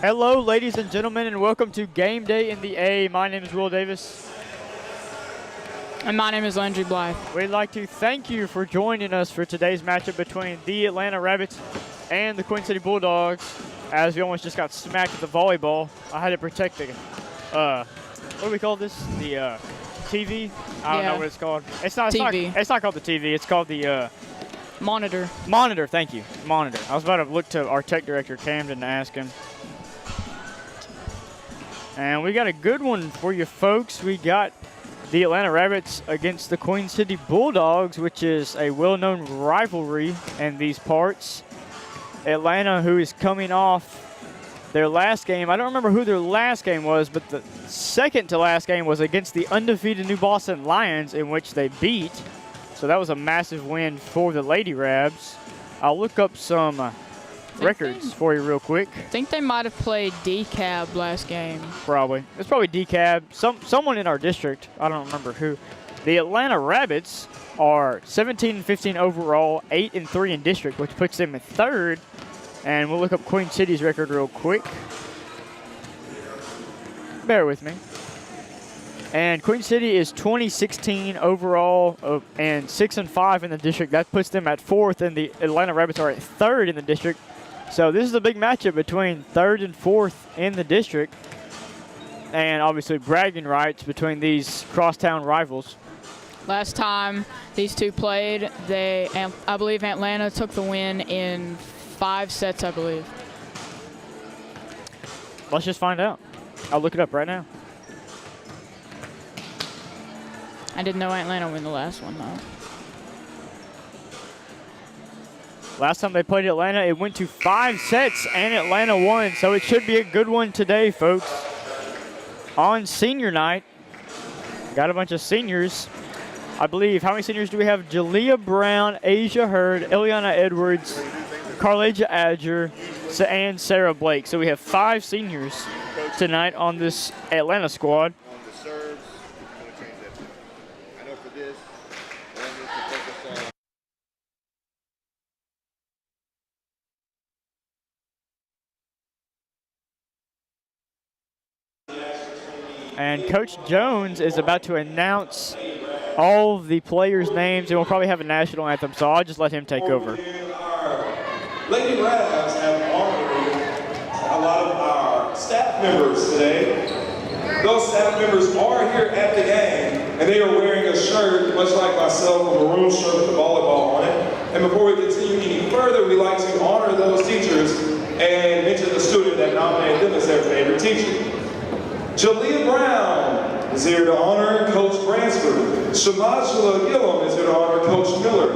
Hello, ladies and gentlemen, and welcome to Game Day in the A. My name is Will Davis. And my name is Landry Blythe. We'd like to thank you for joining us for today's matchup between the Atlanta Rabbits and the Queen City Bulldogs, as we almost just got smacked with the volleyball. I had to protect the, what do we call this? The TV? I don't know what it's called. It's not called the TV. It's called the monitor. Monitor, thank you. Monitor. I was about to look to our tech director, Camden, and ask him. And we got a good one for you folks. We got the Atlanta Rabbits against the Queen City Bulldogs, which is a well-known rivalry in these parts. Atlanta, who is coming off their last game. I don't remember who their last game was, but the second to last game was against the undefeated New Boston Lions, in which they beat. So that was a massive win for the Lady Rabs. I'll look up some records for you real quick. I think they might have played DCAB last game. Probably. It's probably DCAB. Someone in our district. I don't remember who. The Atlanta Rabbits are 17-15 overall, 8-3 in district, which puts them in third. And we'll look up Queen City's record real quick. Bear with me. And Queen City is 20-16 overall and 6-5 in the district. That puts them at fourth, and the Atlanta Rabbits are at third in the district. So this is a big matchup between third and fourth in the district, and obviously bragging rights between these crosstown rivals. Last time these two played, I believe Atlanta took the win in 5 sets, I believe. Let's just find out. I'll look it up right now. I didn't know Atlanta win the last one, though. Last time they played Atlanta, it went to 5 sets, and Atlanta won. So it should be a good one today, folks. On senior night, got a bunch of seniors. I believe, how many seniors do we have? Jalea Brown, Asia Hurd, Eliana Edwards, Carlaja Adger, and Sarah Blake. So we have 5 seniors tonight on this Atlanta squad. And Coach Jones is about to announce all the players' names, and we'll probably have a national anthem, so I'll just let him take over. Lady Rabs have honored a lot of our staff members today. Those staff members are here at the game, and they are wearing a shirt, much like myself, a maroon shirt with the volleyball on it. And before we continue any further, we'd like to honor those teachers and mention the student that nominated them as their favorite teacher. Jalea Brown is here to honor Coach Bransford. Shamajula Gillum is here to honor Coach Miller.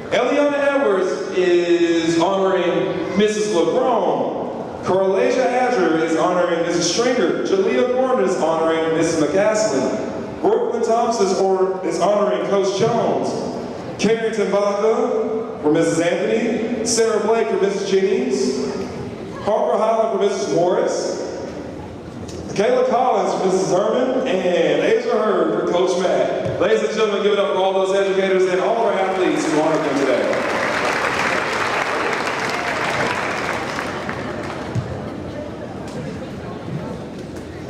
Eliana Edwards is honoring Mrs. LeBron. Carlaja Adger is honoring Mrs. Stringer. Jalea Gordon is honoring Mrs. McCaslin. Brooklyn Thompson is honoring Coach Jones. Carrington Baca for Mrs. Anthony. Sarah Blake for Mrs. Jennings. Harper Holland for Mrs. Morris. Kayla Collins for Mrs. Herman, and Asia Hurd for Coach Matt. Ladies and gentlemen, give it up for all those educators and all our athletes who honored them today.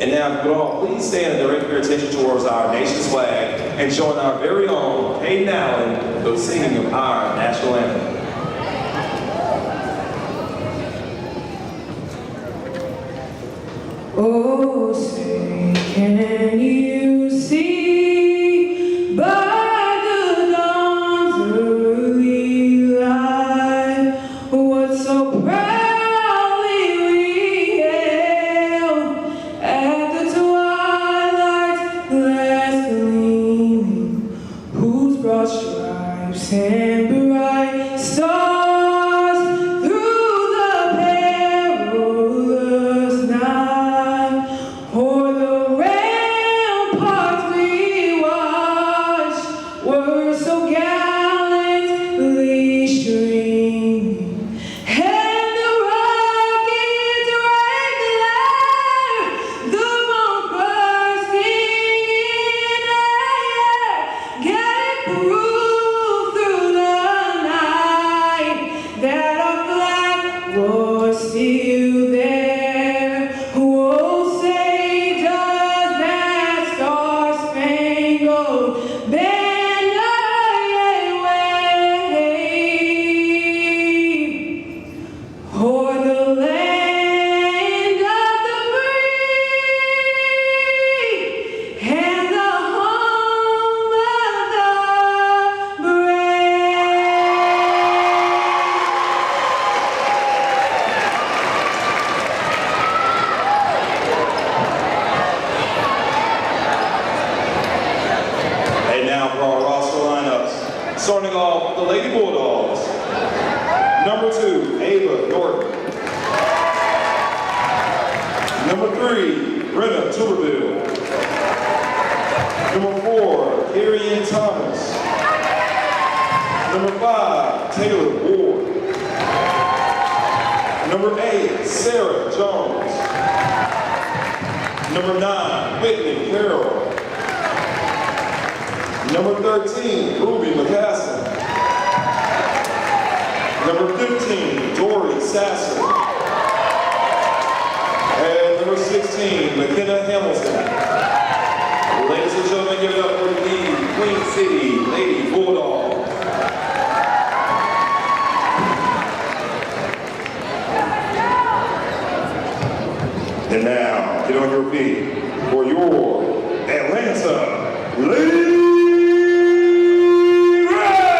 And now, if you would all please stand and direct your attention towards our nation's flag and join our very own Hayden Allen for the singing of our national anthem. Oh, say, can you see by the dawn's early light what so proudly we hailed at the twilight's last gleaming, whose broad stripes and bright stars through the night. Starting off the Lady Bulldogs. Number 2, Ava Norton. Number 3, Brenna Tuberville. Number 4, Carrie Thomas. Number 5, Taylor Ward. Number 8, Sarah Jones. Number 9, Whitney Carroll. Number 13, Ruby McCaslin. Number 15, Dory Sasser. And number 16, McKenna Hamilton. Ladies and gentlemen, give it up for the Queen City Lady Bulldogs. And now, get on your feet for your Atlanta Lady Rams!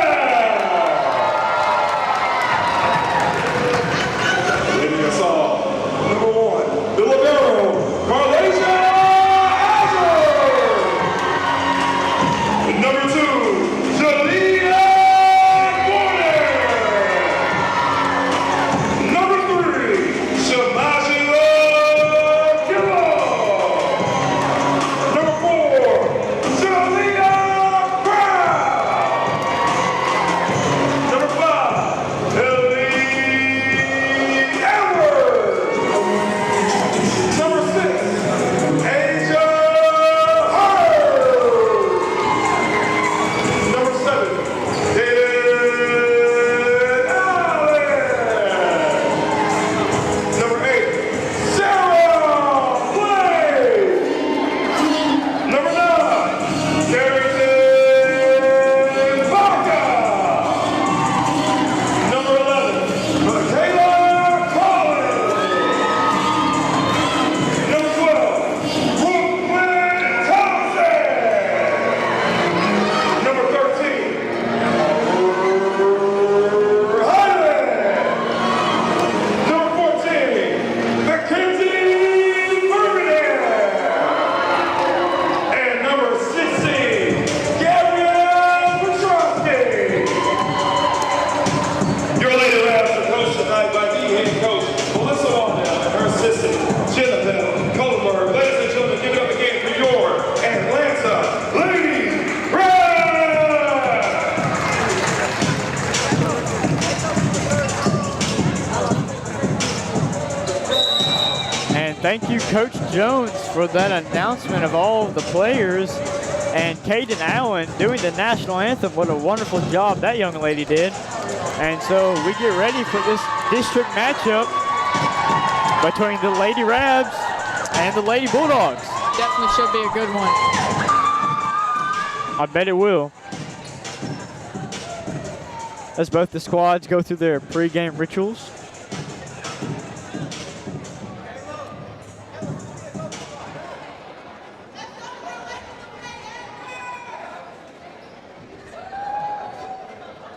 Leading us off, number 1, the libero, Carlasia Azure! Number 2, Jalea Warner! Number 3, Shamaji Thank you, Coach Jones, for that announcement of all of the players. And Caden Allen doing the national anthem. What a wonderful job that young lady did. And so we get ready for this district matchup between the Lady Rabs and the Lady Bulldogs. Definitely should be a good one. I bet it will. As both the squads go through their pregame rituals.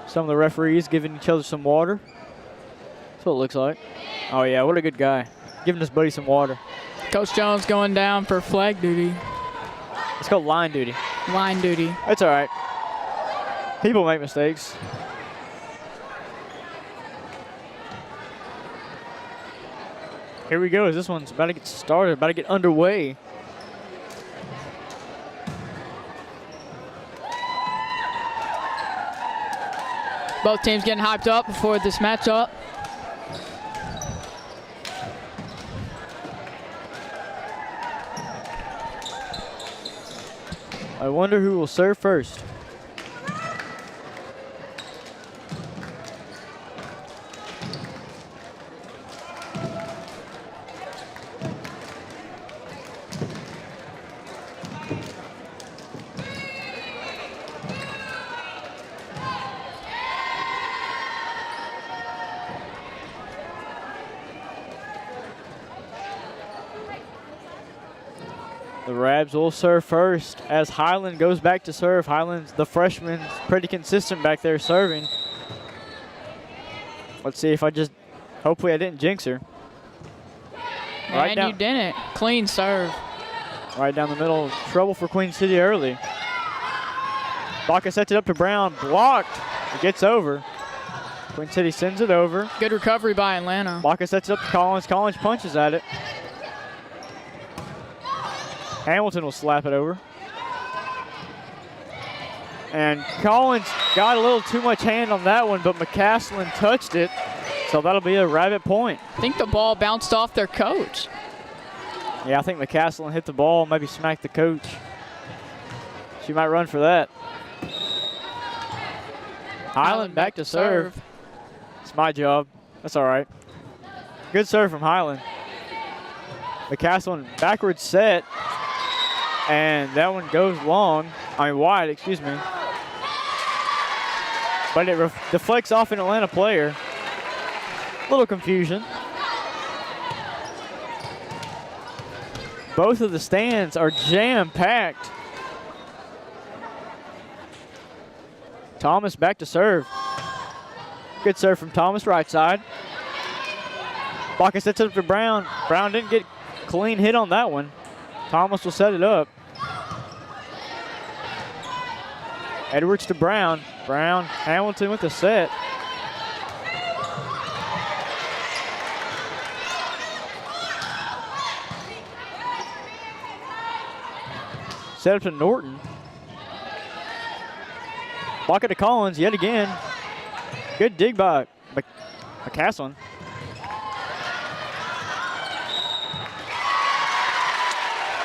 Some of the referees giving each other some water. That's what it looks like. Oh yeah, what a good guy. Giving his buddy some water. Coach Jones going down for flag duty. It's called line duty. Line duty. It's all right. People make mistakes. Here we go. This one's about to get started, about to get underway. Both teams getting hyped up before this matchup. I wonder who will serve first. The Rabs will serve first as Highland goes back to serve. Highland's the freshman, pretty consistent back there serving. Let's see if hopefully I didn't jinx her. And you didn't. Clean serve. Right down the middle. Trouble for Queen City early. Baca sets it up to Brown, blocked. It gets over. Queen City sends it over. Good recovery by Atlanta. Baca sets it up to Collins. Collins punches at it. Hamilton will slap it over. And Collins got a little too much hand on that one, but McCaslin touched it. So that'll be a Rabbit point. I think the ball bounced off their coach. Yeah, I think McCaslin hit the ball, maybe smacked the coach. She might run for that. Highland back to serve. It's my job. That's all right. Good serve from Highland. McCaslin backwards set. And that one goes long. I mean wide, excuse me. But it deflects off an Atlanta player. Little confusion. Both of the stands are jam-packed. Thomas back to serve. Good serve from Thomas, right side. Baca sets it up to Brown. Brown didn't get clean hit on that one. Thomas will set it up. Edwards to Brown. Brown, Hamilton with the set. Set up to Norton. Baca to Collins yet again. Good dig by McCaslin.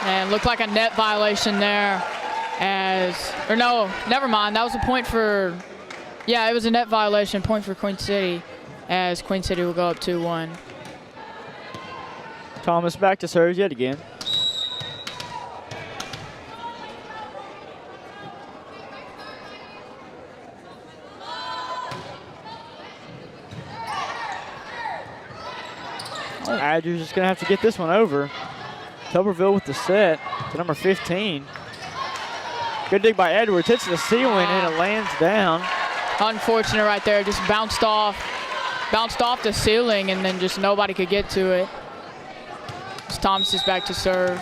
And looked like a net violation there. Or no, never mind. That was a point for, yeah, it was a net violation, point for Queen City, as Queen City will go up 2-1. Thomas back to serve yet again. Adger's just going to have to get this one over. Tuberville with the set to number 15. Good dig by Edwards. Hits the ceiling and it lands down. Unfortunate right there. Just bounced off the ceiling and then just nobody could get to it. As Thomas is back to serve.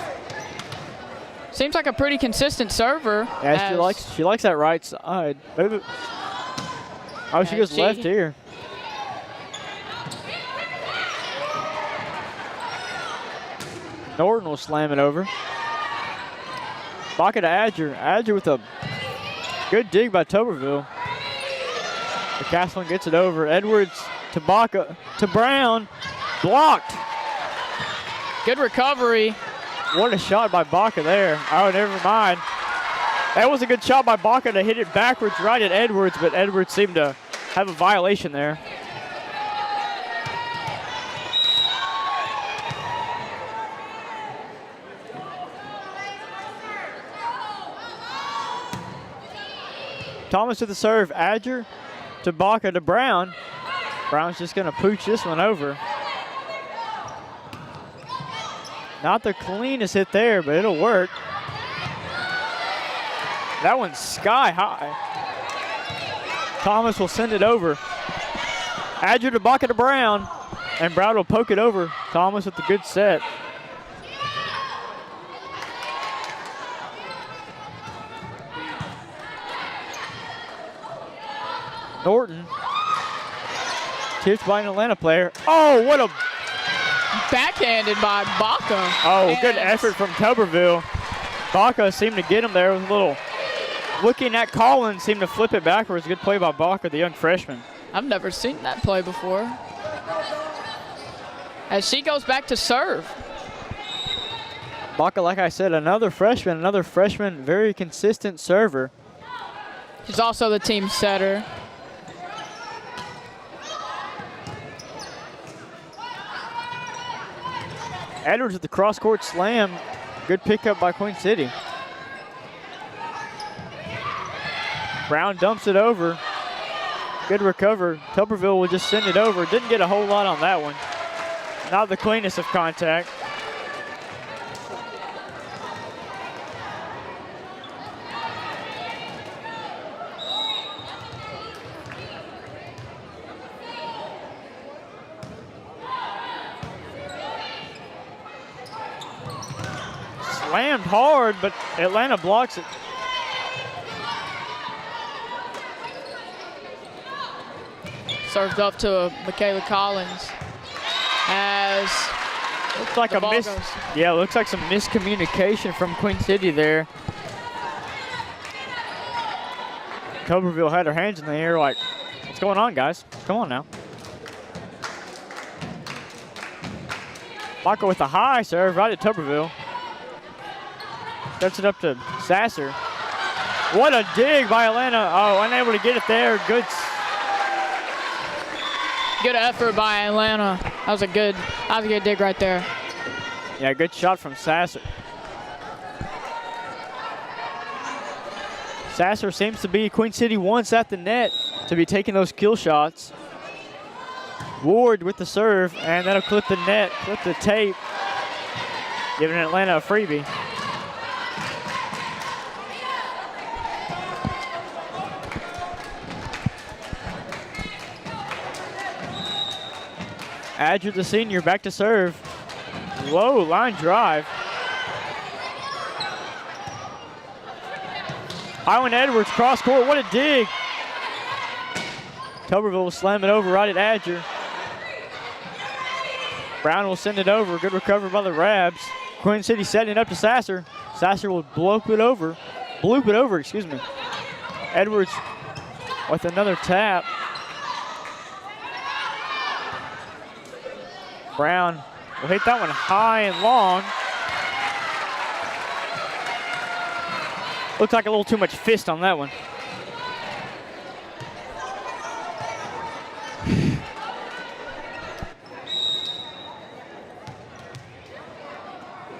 Seems like a pretty consistent server. Yeah, she likes that right side. Maybe. Oh, she goes left here. Norton will slam it over. Baca to Adger. Adger with a good dig by Tuberville. McCaslin gets it over. Edwards to Baca to Brown. Blocked. Good recovery. What a shot by Baca there. Oh, never mind. That was a good shot by Baca to hit it backwards right at Edwards, but Edwards seemed to have a violation there. Thomas to the serve. Adger to Baca to Brown. Brown's just going to pooch this one over. Not the cleanest hit there, but it'll work. That one's sky high. Thomas will send it over. Adger to Baca to Brown. And Brown will poke it over. Thomas with the good set. Norton. Tipped by an Atlanta player. Oh, what a... Backhanded by Baca. Oh, good effort from Tuberville. Baca seemed to get him there with a little... Looking at Collins, seemed to flip it backwards. Good play by Baca, the young freshman. I've never seen that play before. As she goes back to serve. Baca, like I said, another freshman, very consistent server. She's also the team setter. Edwards with the cross-court slam. Good pickup by Queen City. Brown dumps it over. Good recover. Tuberville will just send it over. Didn't get a whole lot on that one. Not the cleanest of contact. Slammed hard, but Atlanta blocks it. Served up to Michaela Collins. As looks like a miss. Yeah, looks like some miscommunication from Queen City there. Tuberville had her hands in the air like, what's going on, guys? Come on now. Michael with a high serve right at Tuberville. Sets it up to Sasser. What a dig by Atlanta. Oh, unable to get it there. Good effort by Atlanta. That was a good dig right there. Yeah, good shot from Sasser. Sasser seems to be Queen City wants at the net to be taking those kill shots. Ward with the serve, and that'll clip the net, clip the tape, giving Atlanta a freebie. Adger, the senior, back to serve. Low line drive. Highland Edwards cross court, what a dig. Tuberville will slam it over right at Adger. Brown will send it over, good recovery by the Rabs. Queen City setting it up to Sasser. Sasser will bloop it over, excuse me. Edwards with another tap. Brown will hit that one high and long. Looks like a little too much fist on that one.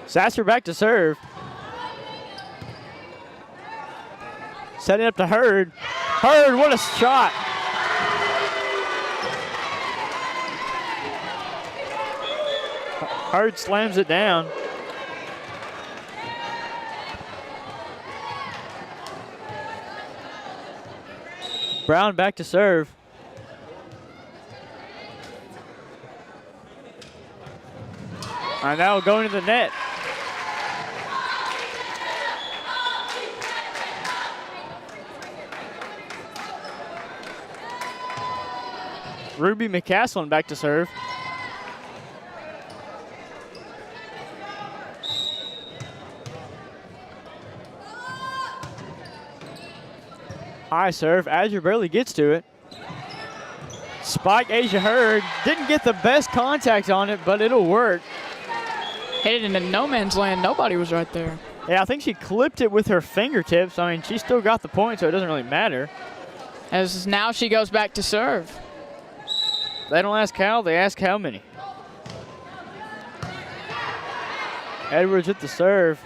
Sasser back to serve. Setting up to Hurd. Hurd, what a shot. Hurd slams it down. Brown back to serve. And now will go into the net. Ruby McCaslin back to serve. High serve, Adger barely gets to it. Spike, Asia Hurd, didn't get the best contact on it, but it'll work. Hit it into no man's land, nobody was right there. Yeah, I think she clipped it with her fingertips. I mean, she still got the point, so it doesn't really matter. As now she goes back to serve. They don't ask how, they ask how many. Edwards with the serve.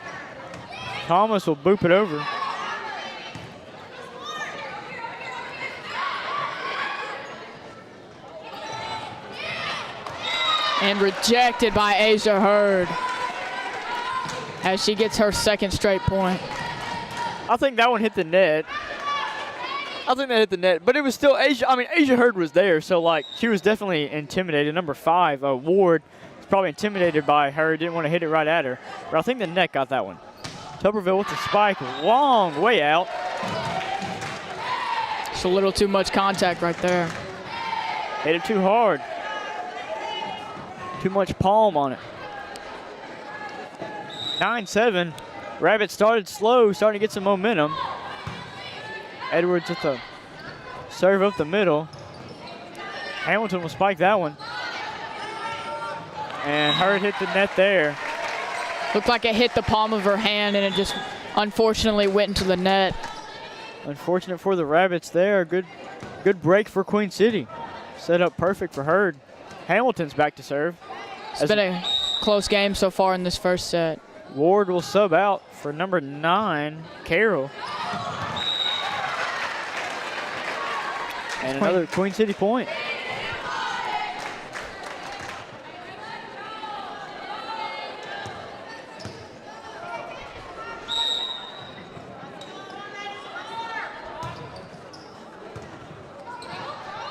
Thomas will boop it over. And rejected by Asia Hurd as she gets her second straight point. I think that one hit the net. I think that hit the net, but it was still Asia. I mean, Asia Hurd was there, so like she was definitely intimidated. Number 5, Ward, was probably intimidated by her. Didn't want to hit it right at her, but I think the net got that one. Tuberville with the spike, long way out. It's a little too much contact right there. Hit it too hard. Too much palm on it. 9-7. Rabbit started slow, starting to get some momentum. Edwards with the serve up the middle. Hamilton will spike that one. And Hurd hit the net there. Looked like it hit the palm of her hand and it just unfortunately went into the net. Unfortunate for the Rabbits there. Good break for Queen City. Set up perfect for Hurd. Hamilton's back to serve. It's been a close game so far in this first set. Ward will sub out for number 9, Carroll. And another Queen City point.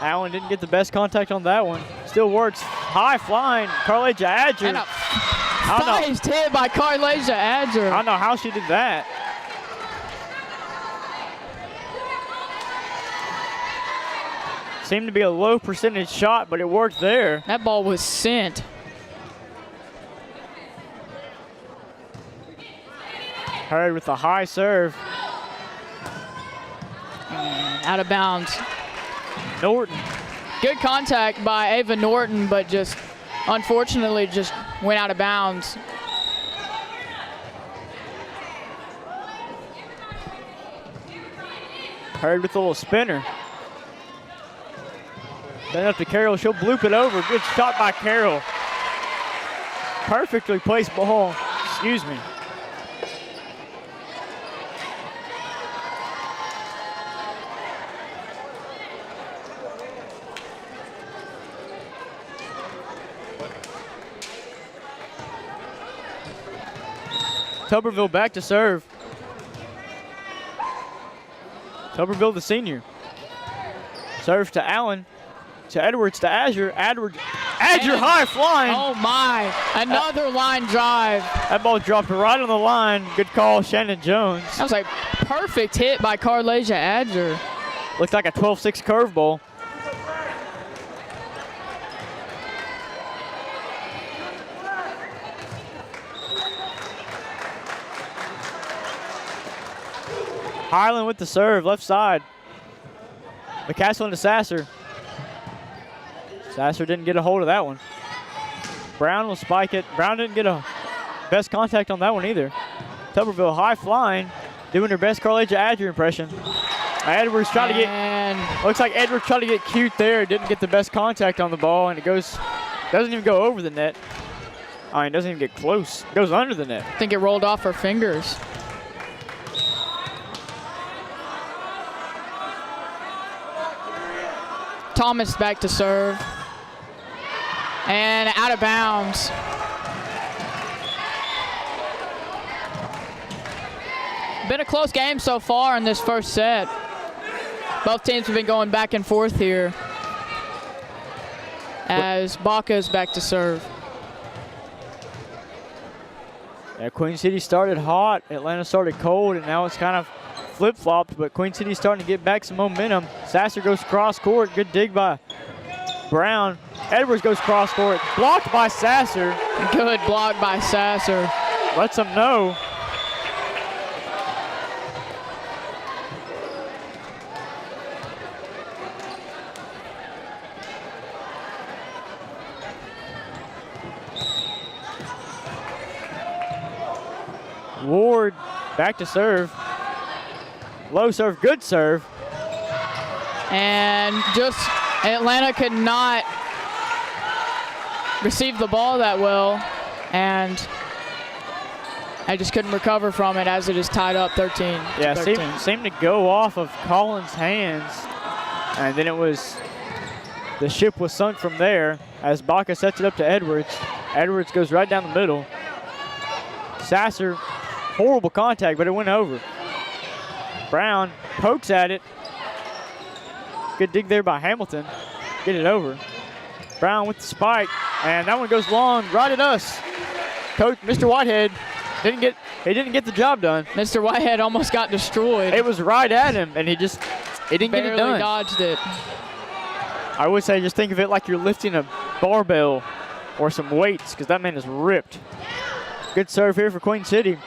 Allen didn't get the best contact on that one. Still works. High flying. Carlasia Adger. And a fast hit by Carlasia Adger. I don't know how she did that. Seemed to be a low percentage shot, but it worked there. That ball was sent. Hurd with a high serve. And out of bounds. Norton. Good contact by Ava Norton, but just unfortunately just went out of bounds. Hurd with a little spinner. Then up to Carroll. She'll bloop it over. Good shot by Carroll. Perfectly placed ball. Excuse me. Tuberville back to serve. Tuberville, the senior. Serves to Allen. To Edwards, to Azure. Azure high flying. Oh my, another line drive. That ball dropped right on the line. Good call, Shannon Jones. That was like perfect hit by Carlasia Adger. Looked like a 12-6 curveball. Highland with the serve, left side. McCaslin to Sasser. Sasser didn't get a hold of that one. Brown will spike it. Brown didn't get a best contact on that one either. Tuberville high flying, doing her best Carlasia Adger impression. Edwards trying to get, looks like Edwards tried to get cute there. Didn't get the best contact on the ball, and it goes, doesn't even go over the net. I mean, doesn't even get close. It goes under the net. I think it rolled off her fingers. Thomas back to serve. And out of bounds. Been a close game so far in this first set. Both teams have been going back and forth here as Baca is back to serve. Yeah, Queen City started hot. Atlanta started cold, and now it's kind of flip-flopped, but Queen City's starting to get back some momentum. Sasser goes cross-court. Good dig by Brown. Edwards goes cross-court. Blocked by Sasser. Good block by Sasser. Lets them know. Ward back to serve. Low serve, good serve. And just Atlanta could not receive the ball that well, and I just couldn't recover from it as it is tied up 13. Yeah, seemed to go off of Collins' hands, and then it was, the ship was sunk from there as Baca sets it up to Edwards. Edwards goes right down the middle. Sasser, horrible contact, but it went over. Brown pokes at it. Good dig there by Hamilton. Get it over. Brown with the spike, and that one goes long right at us. Coach, Mr. Whitehead, didn't get the job done. Mr. Whitehead almost got destroyed. It was right at him, and he didn't get it done. Barely dodged it. I would say just think of it like you're lifting a barbell or some weights, because that man is ripped. Good serve here for Queen City.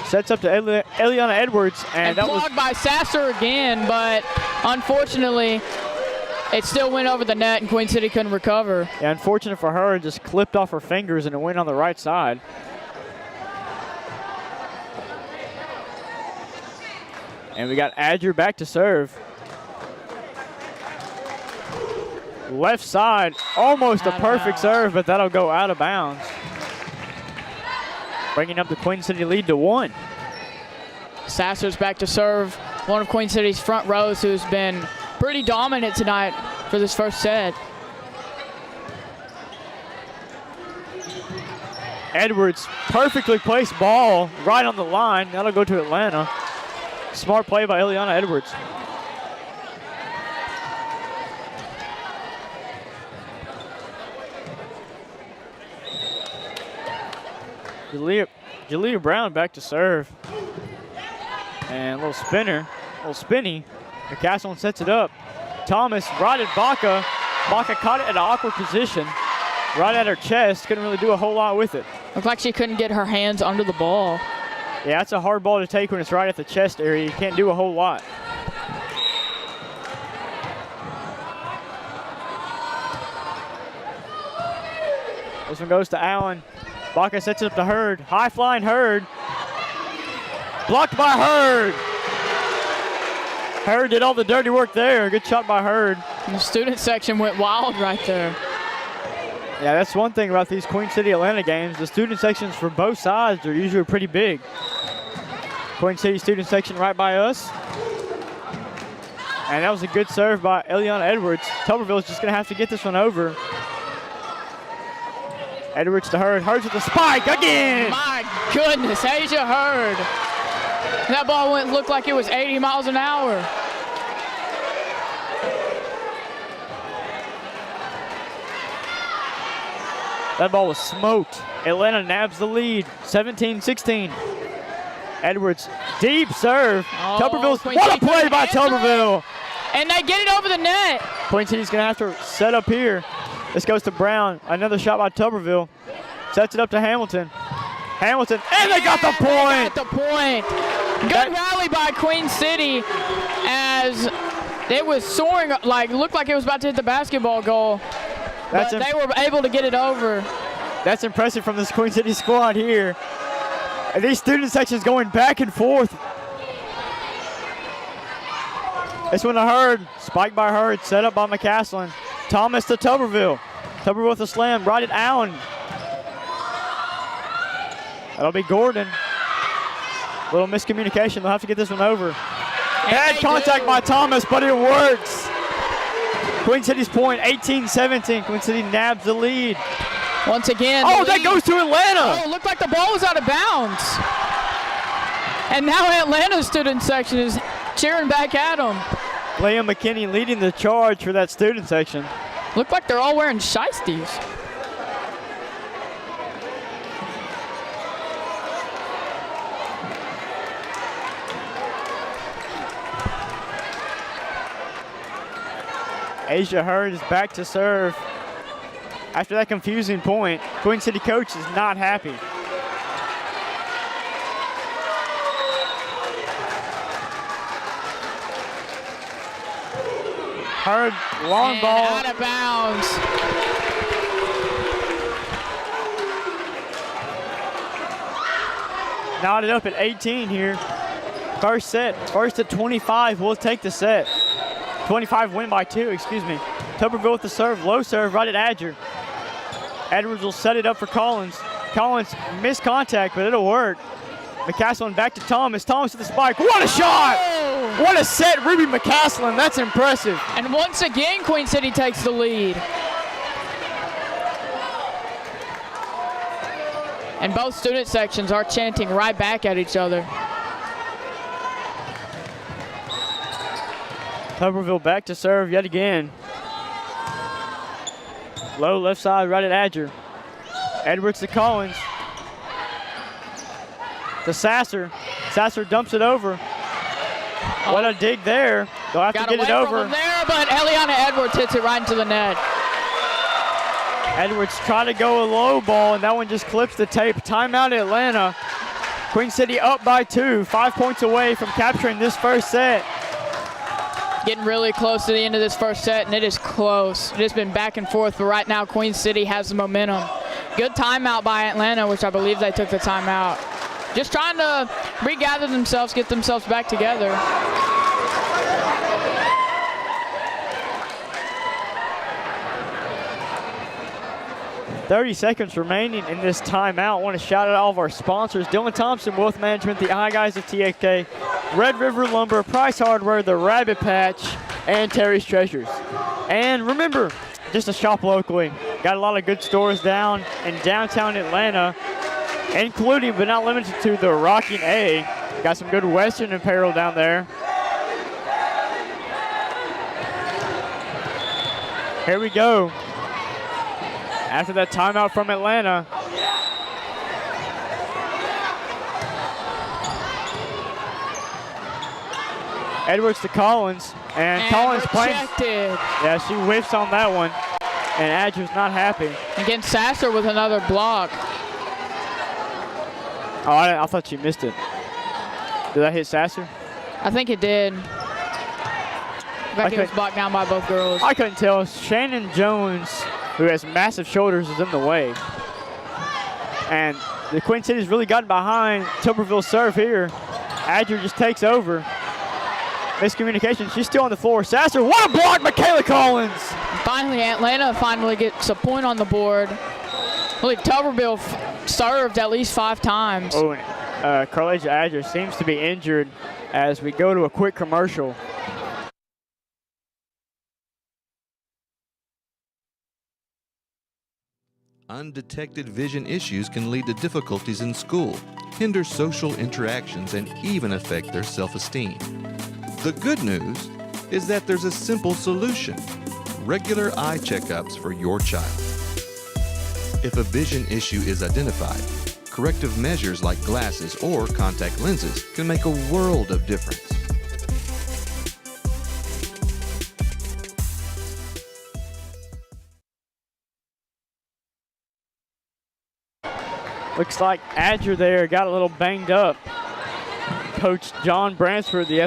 Sets up to Eliana Edwards, and that blocked by Sasser again, but unfortunately, it still went over the net, and Queen City couldn't recover. Yeah, unfortunate for her, it just clipped off her fingers, and it went on the right side. And we got Adger back to serve. Left side, almost a perfect serve, but that'll go out of bounds. Bringing up the Queen City lead to 1. Sasser's back to serve. One of Queen City's front rows who's been pretty dominant tonight for this first set. Edwards, perfectly placed ball right on the line. That'll go to Atlanta. Smart play by Eliana Edwards. Jalea Brown back to serve. And a little spinner, a little spinny. McCaslin sets it up. Thomas right at Baca. Baca caught it at an awkward position, right at her chest. Couldn't really do a whole lot with it. Looked like she couldn't get her hands under the ball. Yeah, that's a hard ball to take when it's right at the chest area. You can't do a whole lot. This one goes to Allen. Baca sets it up to Hurd. High flying Hurd. Blocked by Hurd. Hurd did all the dirty work there. Good shot by Hurd. And the student section went wild right there. Yeah, that's one thing about these Queen City Atlanta games. The student sections for both sides are usually pretty big. Queen City student section right by us. And that was a good serve by Eliana Edwards. Tuberville's just going to have to get this one over. Edwards to Hurd. Hurd with the spike again. My goodness, Asia Hurd. That ball looked like it was 80 miles an hour. That ball was smoked. Atlanta nabs the lead, 17-16. Edwards, deep serve. Oh, Tuberville's, Queen what a City play couldn't by answer Tuberville. And they get it over the net. Queen City's gonna have to set up here. This goes to Brown. Another shot by Tuberville. Sets it up to Hamilton. Hamilton, and they got the point. They got the point. Good rally by Queen City as it was soaring, like looked like it was about to hit the basketball goal. But they were able to get it over. That's impressive from this Queen City squad here. And these student sections going back and forth. This one to Hurd. Spiked by Hurd. Set up by McCaslin. Thomas to Tuberville. Tuberville with a slam. Right at Allen. That'll be Gordon. Little miscommunication. They'll have to get this one over. Bad contact by Thomas, but it works. Queen City's point, 18-17. Queen City nabs the lead. Once again. Oh, that goes to Atlanta. Oh, it looked like the ball was out of bounds. And now Atlanta's student section is cheering back at them. Liam McKinney leading the charge for that student section. Looked like they're all wearing shiesties. Asia Hurd is back to serve. After that confusing point, Queen City coach is not happy. Hurd, long ball. Out of bounds. Knotted up at 18 here. First set, first at 25. We'll take the set. 25 win by 2, excuse me. Tuberville with the serve, low serve right at Adger. Edwards will set it up for Collins. Collins missed contact, but it'll work. McCaslin back to Thomas. Thomas with the spike. What a shot! Oh. What a set, Ruby McCaslin. That's impressive. And once again, Queen City takes the lead. And both student sections are chanting right back at each other. Tuberville back to serve yet again. Low left side right at Adger. Edwards to Collins. To Sasser. Sasser dumps it over. What a dig there. They'll have to get it over. From there, but Eliana Edwards hits it right into the net. Edwards try to go a low ball, and that one just clips the tape. Timeout Atlanta. Queen City up by 2, 5 points away from capturing this first set. Getting really close to the end of this first set, and it is close. It has been back and forth, but right now Queen City has the momentum. Good timeout by Atlanta, which I believe they took the timeout. Just trying to regather themselves, get themselves back together. .30 seconds remaining in this timeout. I want to shout out all of our sponsors: Dylan Thompson, Wealth Management, the Eye Guys of TXK, Red River Lumber, Price Hardware, the Rabbit Patch, and Terry's Treasures. And remember, just to shop locally. Got a lot of good stores down in downtown Atlanta, including but not limited to the Rocking A. Got some good Western apparel down there. Here we go. After that timeout from Atlanta. Edwards to Collins. And Collins playing. Rejected. Yeah, she whiffs on that one. And Adger's not happy. Again, Sasser with another block. Oh, I thought she missed it. Did that hit Sasser? I think it did. In fact, it was blocked down by both girls. I couldn't tell. Shannon Jones, who has massive shoulders, is in the way. And the Queen City's really gotten behind Tuberville's serve here. Adger just takes over. Miscommunication. She's still on the floor. Sasser, what a block, Michaela Collins! Finally, Atlanta gets a point on the board. I believe Tuberville served at least 5 times. Oh, and Carlasia Adger seems to be injured as we go to a quick commercial. Undetected vision issues can lead to difficulties in school, hinder social interactions, and even affect their self-esteem. The good news is that there's a simple solution: regular eye checkups for your child. If a vision issue is identified, corrective measures like glasses or contact lenses can make a world of difference. Looks like Adger there got a little banged up. Coach John Bransford, the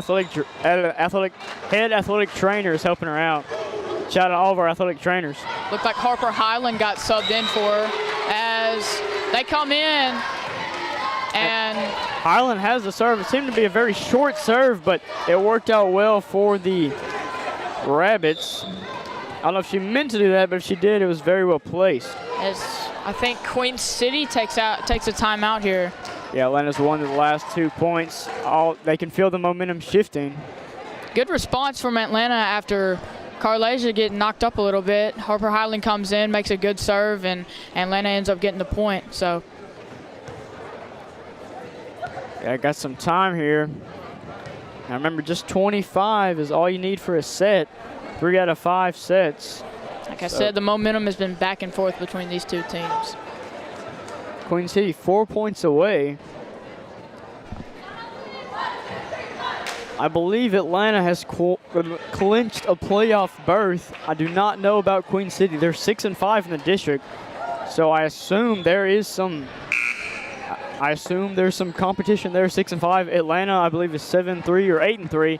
head athletic trainer, is helping her out. Shout out to all of our athletic trainers. Looked like Harper Highland got subbed in for her as they come in. And Highland has the serve. It seemed to be a very short serve, but it worked out well for the Rabbits. I don't know if she meant to do that, but if she did, it was very well placed. as I think Queen City takes a timeout here. Yeah, Atlanta's won the last 2 points. They can feel the momentum shifting. Good response from Atlanta after Carlasia getting knocked up a little bit. Harper Highland comes in, makes a good serve, and Atlanta ends up getting the point. So, yeah, I got some time here. Now remember, just 25 is all you need for a set. 3 out of 5 sets. Like I said, the momentum has been back and forth between these two teams. Queen City 4 points away. I believe Atlanta has clinched a playoff berth. I do not know about Queen City. They're 6-5 in the district, so I assume there's some competition there. 6-5. Atlanta, I believe, is 7-3 or 8-3.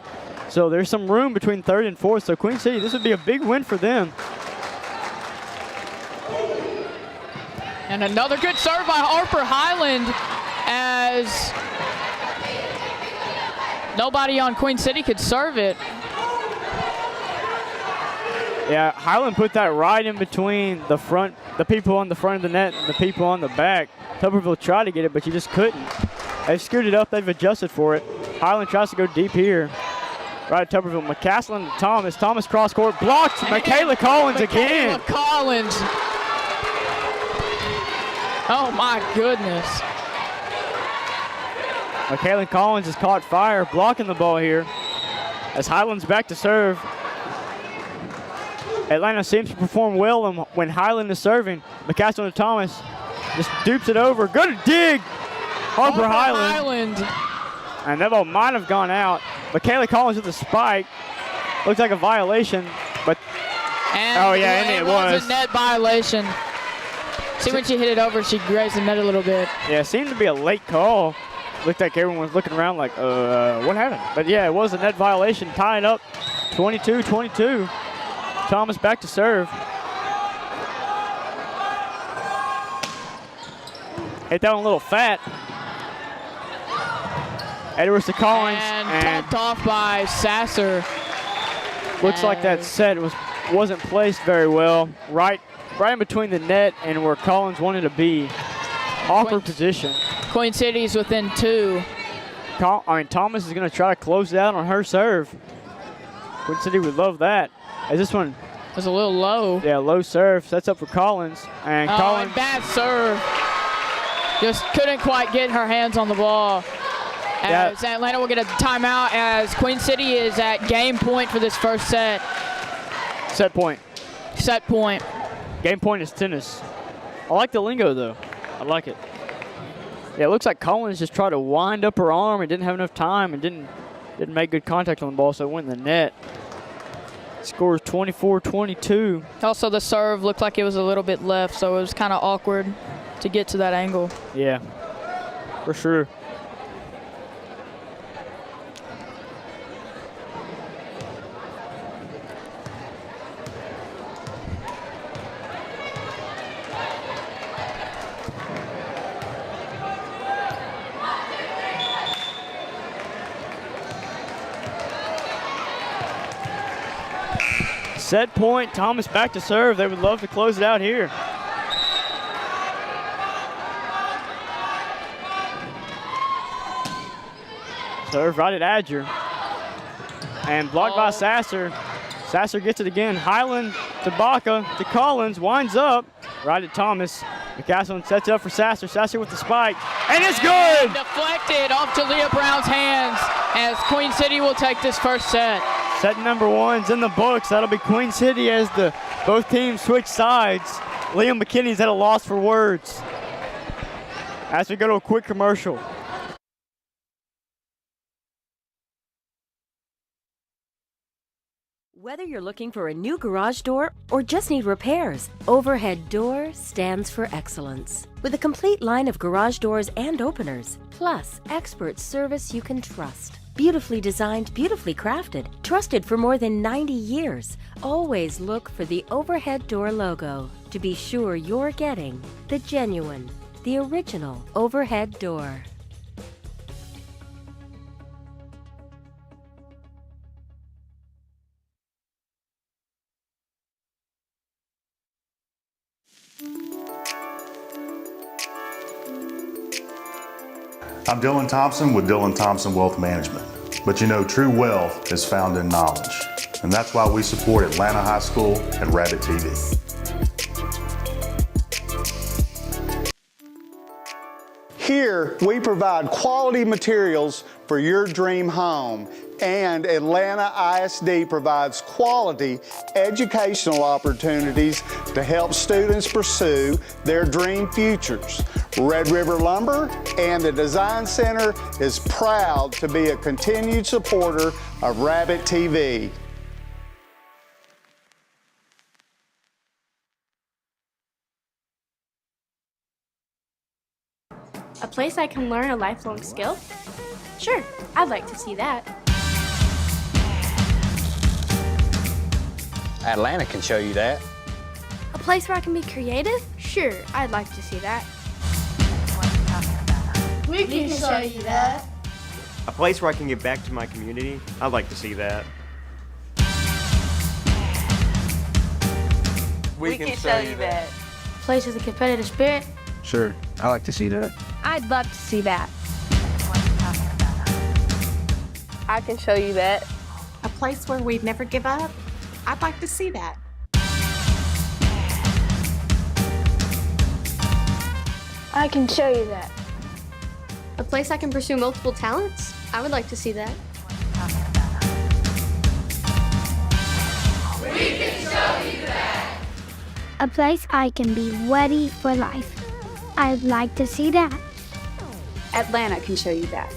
So there's some room between 3rd and 4th. So Queen City, this would be a big win for them. And another good serve by Harper Highland, as nobody on Queen City could serve it. Yeah, Highland put that right in between the people on the front of the net and the people on the back. Tuberville tried to get it, but you just couldn't. They've scooted up, they've adjusted for it. Highland tries to go deep here. Right at Tuberville, McCaslin to Thomas. Thomas cross court, blocked. Michaela Collins again. Michaela Collins. Oh my goodness. Michaela Collins has caught fire, blocking the ball here. As Highland's back to serve. Atlanta seems to perform well when Highland is serving. McCaslin to Thomas. Just dupes it over. Good dig. Harper Highland. And that ball might have gone out. Michaela Collins with the spike. Looks like a violation, but and it was a net violation. See, when she hit it over, she grazed the net a little bit. Yeah, it seemed to be a late call. Looked like everyone was looking around like, what happened? But yeah, it was a net violation, tying up 22-22. Thomas back to serve. Hit that one a little fat. Edwards to Collins. And topped off by Sasser. Looks like that set wasn't placed very well. Right in between the net and where Collins wanted to be. Awkward position. Queen City's within 2. Thomas is going to try to close it out on her serve. Queen City would love that. As this one was a little low. Yeah, low serve. Sets up for Collins. And Collins. And bad serve. Just couldn't quite get her hands on the ball. As Atlanta will get a timeout as Queen City is at game point for this first set. Set point. Set point. Game point is tennis. I like the lingo, though. I like it. Yeah, it looks like Collins just tried to wind up her arm and didn't have enough time and didn't make good contact on the ball, so it went in the net. Scores 24-22. Also, the serve looked like it was a little bit left, so it was kind of awkward to get to that angle. Yeah, for sure. Set point, Thomas back to serve. They would love to close it out here. Serve right at Adger. And blocked by Sasser. Sasser gets it again. Highland to Baca to Collins. Winds up right at Thomas. McCaslin sets it up for Sasser. Sasser with the spike. And it's good! Deflected off to Leah Brown's hands as Queen City will take this first set. Set number 1's in the books. That'll be Queen City as both teams switch sides. Liam McKinney's at a loss for words. As we go to a quick commercial. Whether you're looking for a new garage door or just need repairs, Overhead Door stands for excellence. With a complete line of garage doors and openers, plus expert service you can trust. Beautifully designed, beautifully crafted, trusted for more than 90 years. Always look for the Overhead Door logo to be sure you're getting the genuine, the original Overhead Door. I'm Dylan Thompson with Dylan Thompson Wealth Management. But you know, true wealth is found in knowledge. And that's why we support Atlanta High School and Rabbit TV. Here, we provide quality materials for your dream home, and Atlanta ISD provides quality educational opportunities to help students pursue their dream futures. Red River Lumber and the Design Center is proud to be a continued supporter of Rabbit TV. A place I can learn a lifelong skill? Sure, I'd like to see that. Atlanta can show you that. A place where I can be creative? Sure, I'd like to see that. We can show you that. A place where I can give back to my community? I'd like to see that. We can show you that. A place with a competitive spirit? Sure, I like to see that. I'd love to see that. I can show you that. A place where we'd never give up? I'd like to see that. I can show you that. A place I can pursue multiple talents? I would like to see that. We can show you that. A place I can be ready for life. I'd like to see that. Atlanta can show you that.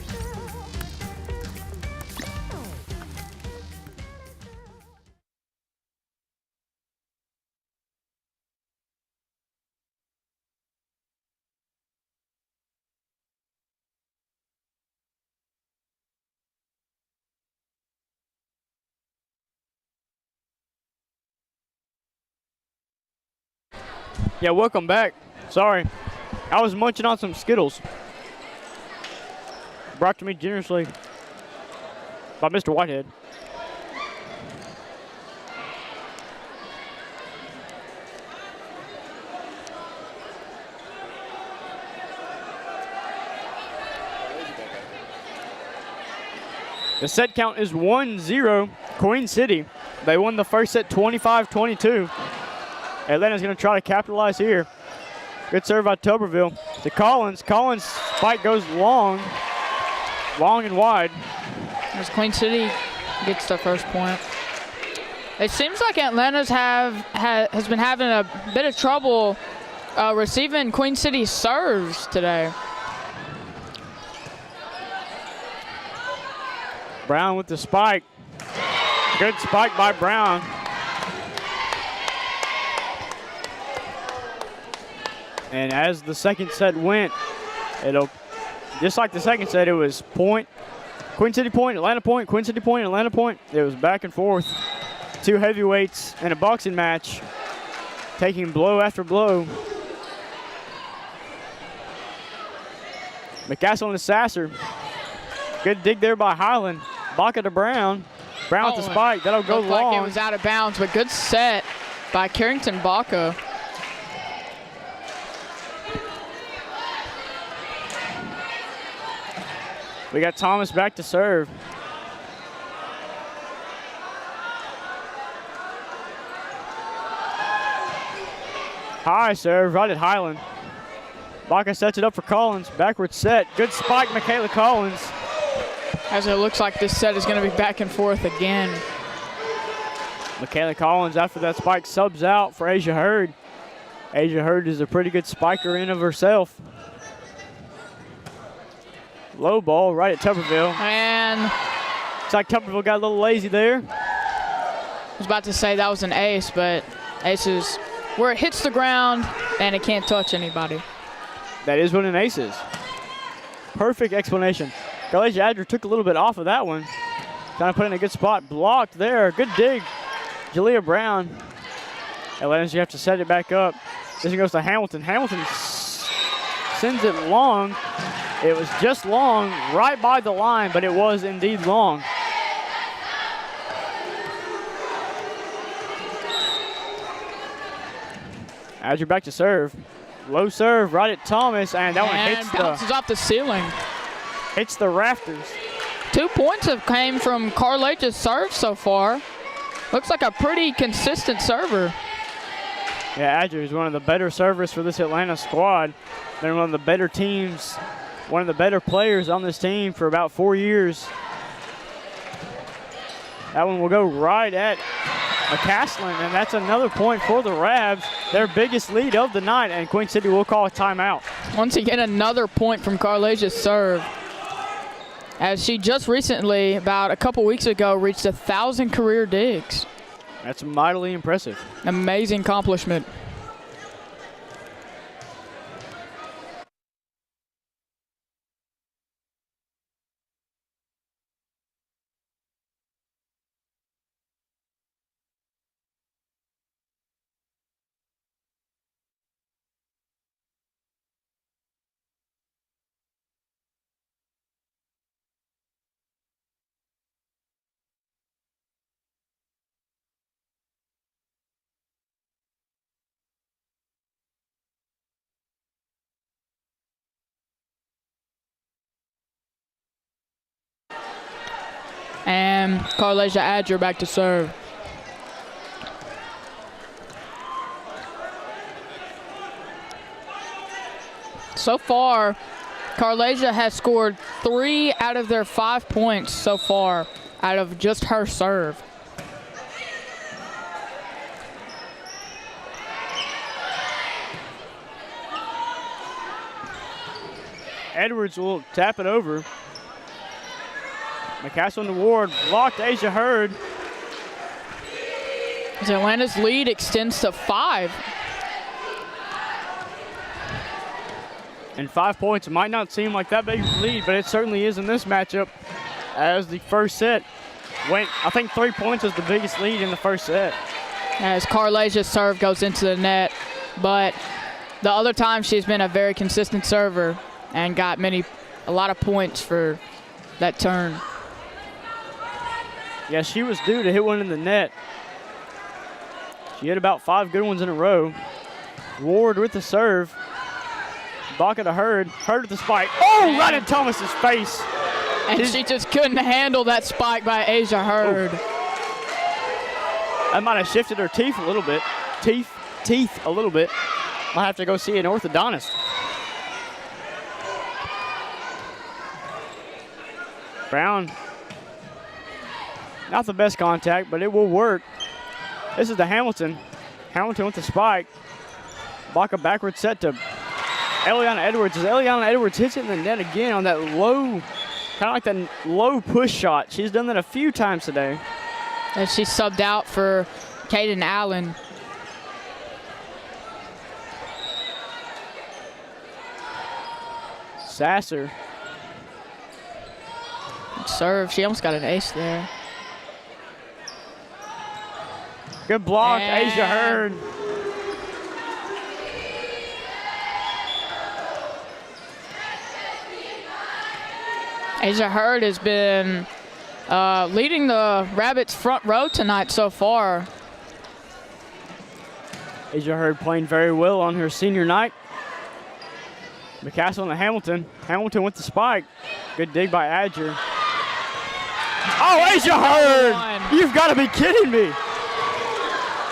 Yeah, welcome back. Sorry. I was munching on some Skittles. Brought to me generously by Mr. Whitehead. The set count is 1-0, Queen City. They won the first set 25-22. Atlanta's going to try to capitalize here. Good serve by Tuberville to Collins. Collins' spike goes long and wide. As Queen City gets the first point. It seems like Atlanta's has been having a bit of trouble receiving Queen City's serves today. Brown with the spike. Good spike by Brown. And as the second set went, just like the second set, it was point, Queen City point, Atlanta point, Queen City point, Atlanta point. It was back and forth. Two heavyweights in a boxing match, taking blow after blow. McCaskill and Sasser. Good dig there by Highland. Baca to Brown. Brown with the spike. That'll go long. Looked like it was out of bounds, but good set by Carrington Baca. We got Thomas back to serve. High serve right at Highland. Baca sets it up for Collins. Backward set. Good spike, Michaela Collins. As it looks like this set is going to be back and forth again. Michaela Collins, after that spike, subs out for Asia Hurd. Asia Hurd is a pretty good spiker in of herself. Low ball right at Tupperville. And looks like Tupperville got a little lazy there. I was about to say that was an ace, but ace is where it hits the ground and it can't touch anybody. That is what an ace is. Perfect explanation. Carlasia Adger took a little bit off of that one. Kind of put in a good spot. Blocked there. Good dig. Jalea Brown. Atlantis, you have to set it back up. This one goes to Hamilton. Hamilton sends it long. It was just long, right by the line, but it was indeed long. Adger back to serve. Low serve right at Thomas, and that one hits bounces off the ceiling. Hits the rafters. 2 points have came from Carlage's serve so far. Looks like a pretty consistent server. Yeah, Adger is one of the better servers for this Atlanta squad. They're one of the better teams, one of the better players on this team for about 4 years. That one will go right at McCaslin, and that's another point for the Rabs, their biggest lead of the night, and Queen City will call a timeout. Once again, another point from Carlage's serve, as she just recently, about a couple weeks ago, reached 1,000 career digs. That's mightily impressive. Amazing accomplishment. And Carlasia Adger back to serve. So far, Carlasia has scored 3 out of their 5 points so far out of just her serve. Edwards will tap it over. McCaskill and Ward blocked Asia Hurd. As Atlanta's lead extends to 5. And 5 points might not seem like that big of a lead, but it certainly is in this matchup. As the first set went, I think 3 points was the biggest lead in the first set. As Carlasia's serve goes into the net, but the other time she's been a very consistent server and got a lot of points for that turn. Yeah, she was due to hit one in the net. She hit about 5 good ones in a row. Ward with the serve. Baca to Hurd. Hurd with the spike. Oh, right in Thomas's face. And she just couldn't handle that spike by Asia Hurd. That might have shifted her teeth a little bit. Teeth a little bit. Might have to go see an orthodontist. Brown. Not the best contact, but it will work. This is the Hamilton. Hamilton with the spike. Baca backward set to Eliana Edwards. As Eliana Edwards hits it in the net again on that low, kind of like that low push shot. She's done that a few times today. And she subbed out for Kaden Allen. Sasser. Serve. She almost got an ace there. Good block, And Asia Hurd. Asia Hurd has been leading the Rabbits front row tonight so far. Asia Hurd playing very well on her senior night. McCaslin to Hamilton. Hamilton with the spike. Good dig by Adger. Oh, Asia Hurd! You've got to be kidding me.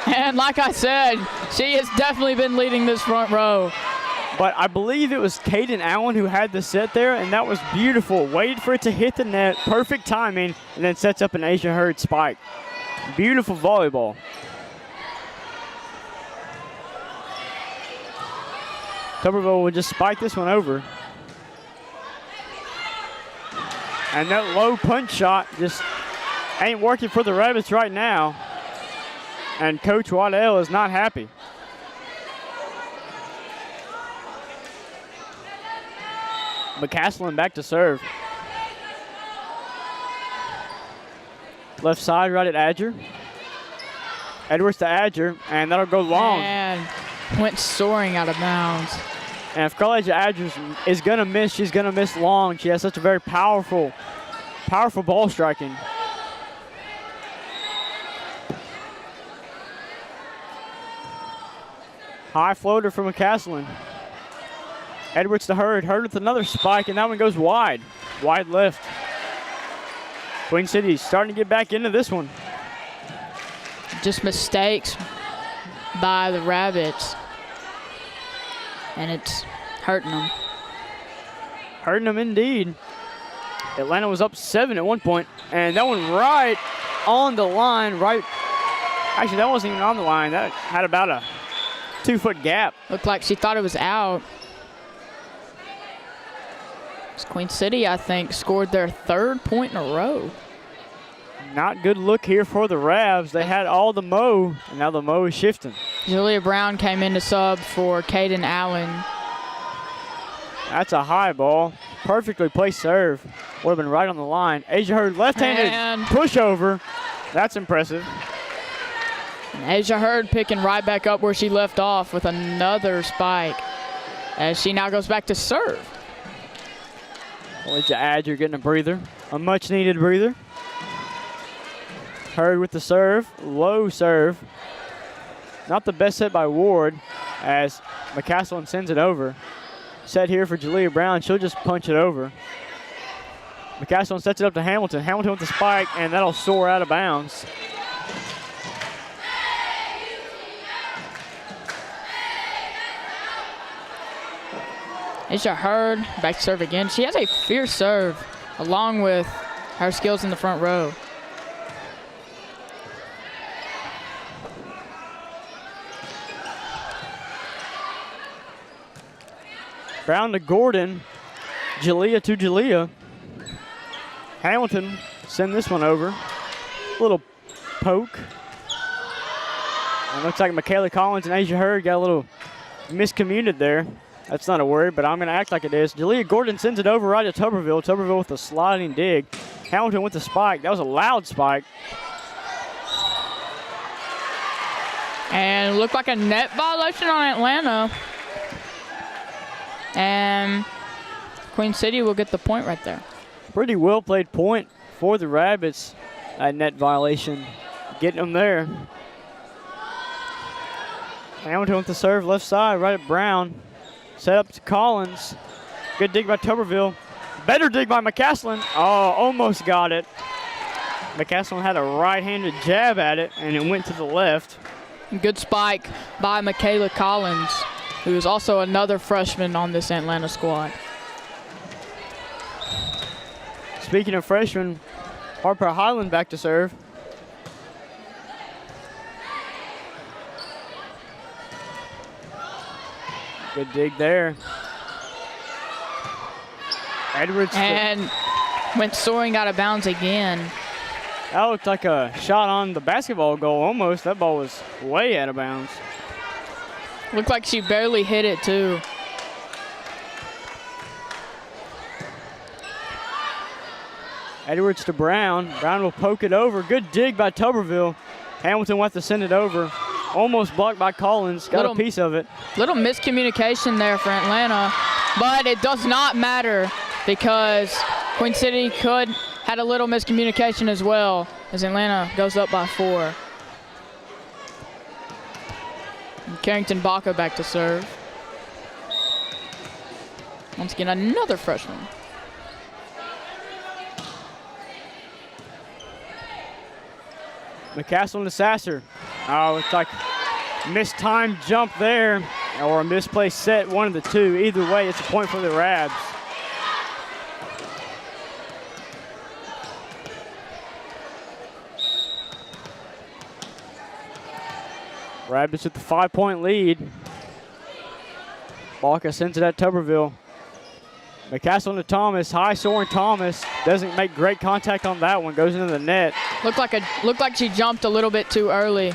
And like I said, she has definitely been leading this front row. But I believe it was Caden Allen who had the set there, and that was beautiful. Waited for it to hit the net, perfect timing, and then sets up an Asia Hurd spike. Beautiful volleyball. Tuberville would just spike this one over. And that low punch shot just ain't working for the Rabbits right now. And Coach Waddell is not happy. McCaslin back to serve. Left side right at Adger. Edwards to Adger, and that'll go long. And went soaring out of bounds. And if Carlasia Adger is gonna miss, she's gonna miss long. She has such a very powerful ball striking. High floater from McCaslin. Edwards to Hurd. Hurd with another spike, and that one goes wide. Wide left. Queen City starting to get back into this one. Just mistakes by the Rabbits. And it's hurting them. Hurting them indeed. Atlanta was up 7 at one point, and that one right on the line. Actually, that wasn't even on the line. That had about a 2-foot gap. Looked like she thought it was out. Queen City, I think, scored their 3rd point in a row. Not good look here for the Ravs. They had all the mo, and now the mo is shifting. Julia Brown came in to sub for Caden Allen. That's a high ball. Perfectly placed serve. Would have been right on the line. Asia Hurd left-handed pushover. That's impressive. And Asia Hurd picking right back up where she left off with another spike as she now goes back to serve. Asia Adger getting a breather, a much-needed breather. Hurd with the serve, low serve. Not the best set by Ward as McCaslin sends it over. Set here for Julia Brown, she'll just punch it over. McCaslin sets it up to Hamilton. Hamilton with the spike, and that'll soar out of bounds. Asia Hurd back to serve again. She has a fierce serve along with her skills in the front row. Brown to Gordon. Jalea to Jalea. Hamilton send this one over. Little poke. It looks like Michaela Collins and Asia Hurd got a little miscommunicated there. That's not a word, but I'm going to act like it is. Jalea Gordon sends it over right to Tuberville. Tuberville with a sliding dig. Hamilton with the spike. That was a loud spike. And looked like a net violation on Atlanta. And Queen City will get the point right there. Pretty well played point for the Rabbits. A net violation. Getting them there. Hamilton with the serve left side right at Brown. Set up to Collins. Good dig by Tuberville. Better dig by McCaslin. Oh, almost got it. McCaslin had a right-handed jab at it, and it went to the left. Good spike by Michaela Collins, who is also another freshman on this Atlanta squad. Speaking of freshmen, Harper Highland back to serve. Good dig there. Edwards. And went soaring out of bounds again. That looked like a shot on the basketball goal almost. That ball was way out of bounds. Looked like she barely hit it too. Edwards to Brown. Brown will poke it over. Good dig by Tuberville. Hamilton will have to send it over. Almost blocked by Collins. Got a piece of it. Little miscommunication there for Atlanta, but it does not matter because Queen City had a little miscommunication as well as Atlanta goes up by 4. And Carrington Baca back to serve. Once again, another freshman. McCassell to Sasser. Oh, it's like mistimed jump there or a misplaced set, one of the two. Either way, it's a point for the Rabs. Rabbits with the 5-point lead. Baca sends it at Tuberville. McCassell to Thomas, high soaring Thomas. Doesn't make great contact on that one, goes into the net. Looked like she jumped a little bit too early.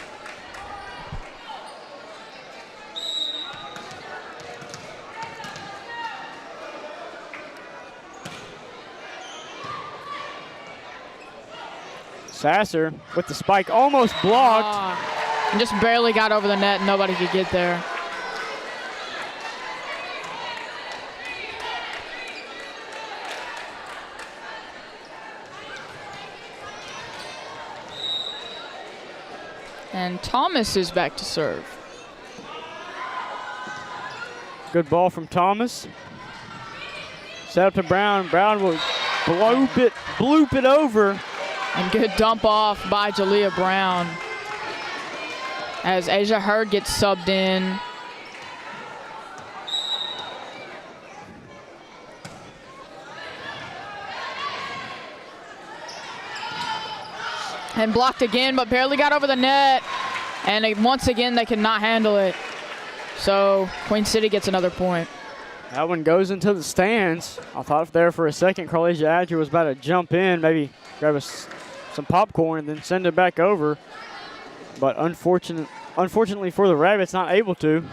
Sasser with the spike, almost blocked. And just barely got over the net, nobody could get there. And Thomas is back to serve. Good ball from Thomas. Set up to Brown. Brown will bloop it over. And good dump off by Jalea Brown as Asia Hurd gets subbed in. And blocked again, but barely got over the net. And once again, they could not handle it. So Queen City gets another point. That one goes into the stands. I thought there for a second, Carlesia Adger was about to jump in, maybe grab some popcorn and then send it back over. But unfortunately for the Rabbits, not able to.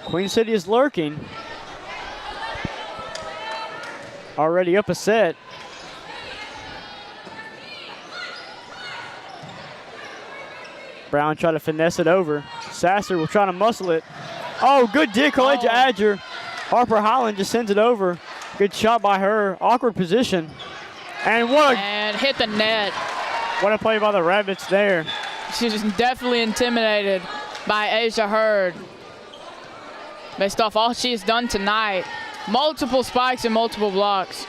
Queen City is lurking. Already up a set. Brown try to finesse it over. Sasser will try to muscle it. Oh, good dig, Carlesia Adger. Harper Highland just sends it over. Good shot by her. Awkward position. And hit the net. What a play by the Rabbits there. She's definitely intimidated by Asia Hurd. Based off all she's done tonight. Multiple spikes and multiple blocks.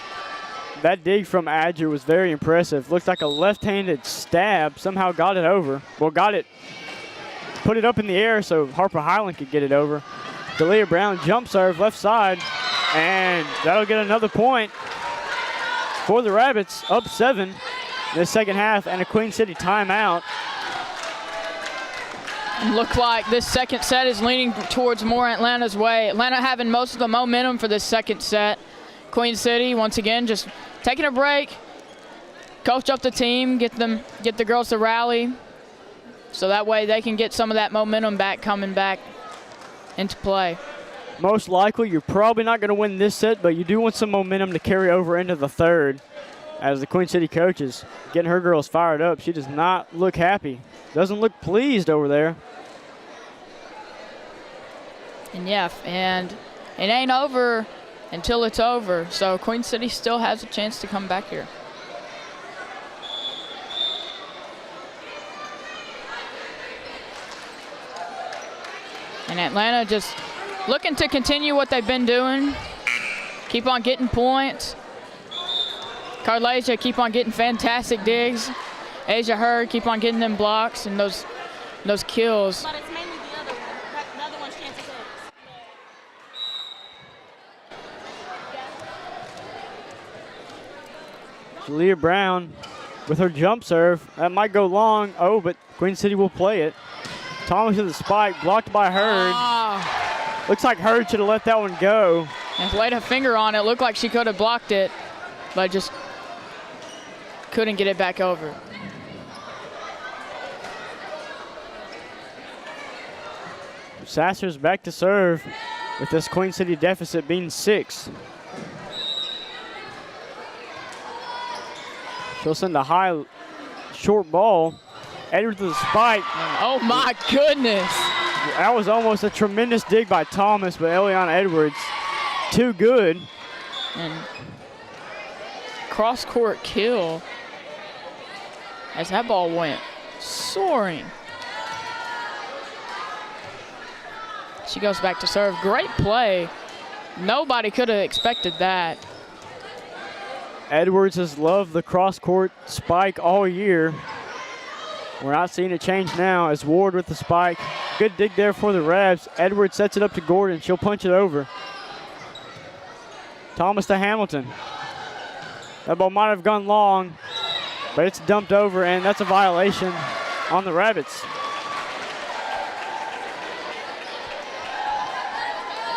That dig from Adger was very impressive. Looked like a left-handed stab. Somehow got it over. Well, put it up in the air so Harper Highland could get it over. Jalea Brown jump serve left side, and that'll get another point for the Rabbits. Up 7 in the second half, and a Queen City timeout. Look like this second set is leaning towards more Atlanta's way. Atlanta having most of the momentum for this second set. Queen City, once again, just taking a break, coach up the team, get the girls to rally, so that way they can get some of that momentum coming back into play. Most likely, you're probably not going to win this set, but you do want some momentum to carry over into the third. As the Queen City coach is getting her girls fired up, she does not look happy. Doesn't look pleased over there. And yeah, and it ain't over until it's over. So Queen City still has a chance to come back here. And Atlanta just looking to continue what they've been doing. Keep on getting points. Carlesia keep on getting fantastic digs. Asia Hurd keep on getting them blocks and those kills. But it's mainly the other one. The other one's chances of. Jalea Brown with her jump serve. That might go long. Oh, but Queen City will play it. Thomas with the spike, blocked by Hurd. Looks like Hurd should have let that one go. And laid a finger on it. Looked like she could have blocked it, but just couldn't get it back over. Sasser's back to serve with this Queen City deficit being 6. She'll send a high, short ball. Edwards with a spike. Oh my goodness. That was almost a tremendous dig by Thomas, but Eliana Edwards, too good. And cross-court kill as that ball went soaring. She goes back to serve. Great play. Nobody could have expected that. Edwards has loved the cross-court spike all year. We're not seeing a change now as Ward with the spike. Good dig there for the Rebs. Edwards sets it up to Gordon. She'll punch it over. Thomas to Hamilton. That ball might have gone long, but it's dumped over, and that's a violation on the Rabbits.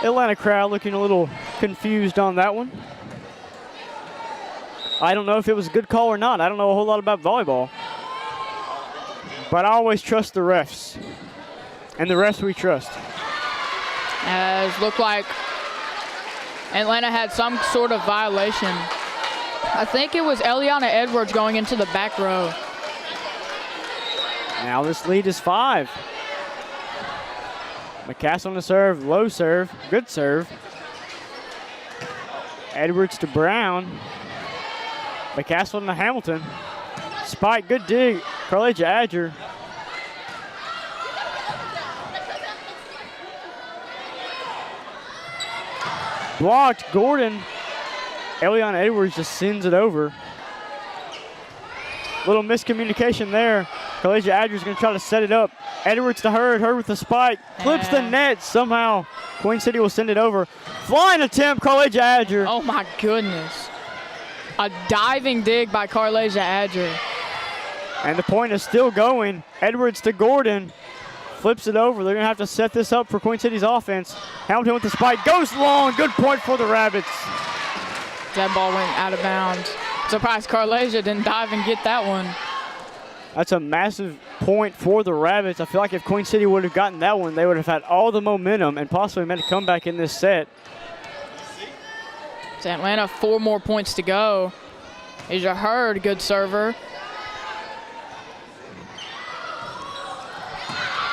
Atlanta crowd looking a little confused on that one. I don't know if it was a good call or not. I don't know a whole lot about volleyball. But I always trust the refs. And the refs we trust. As looked like Atlanta had some sort of violation. I think it was Eliana Edwards going into the back row. Now this lead is 5. McCass on the serve, low serve, good serve. Edwards to Brown. McCassel to Hamilton. Spike, good dig. Carleja Adger. Blocked, Gordon. Eliana Edwards just sends it over. Little miscommunication there. Carleja Adger's gonna try to set it up. Edwards to Hurd, Hurd with the spike. Flips the net somehow. Queen City will send it over. Flying attempt, Carleja Adger. Oh my goodness. A diving dig by Carleja Adger. And the point is still going. Edwards to Gordon. Flips it over. They're going to have to set this up for Queen City's offense. Hamilton with the spike. Goes long. Good point for the Rabbits. That ball went out of bounds. Surprised Carleja didn't dive and get that one. That's a massive point for the Rabbits. I feel like if Queen City would have gotten that one, they would have had all the momentum and possibly made a comeback in this set. It's Atlanta, 4 more points to go. Asia Hurd, good server.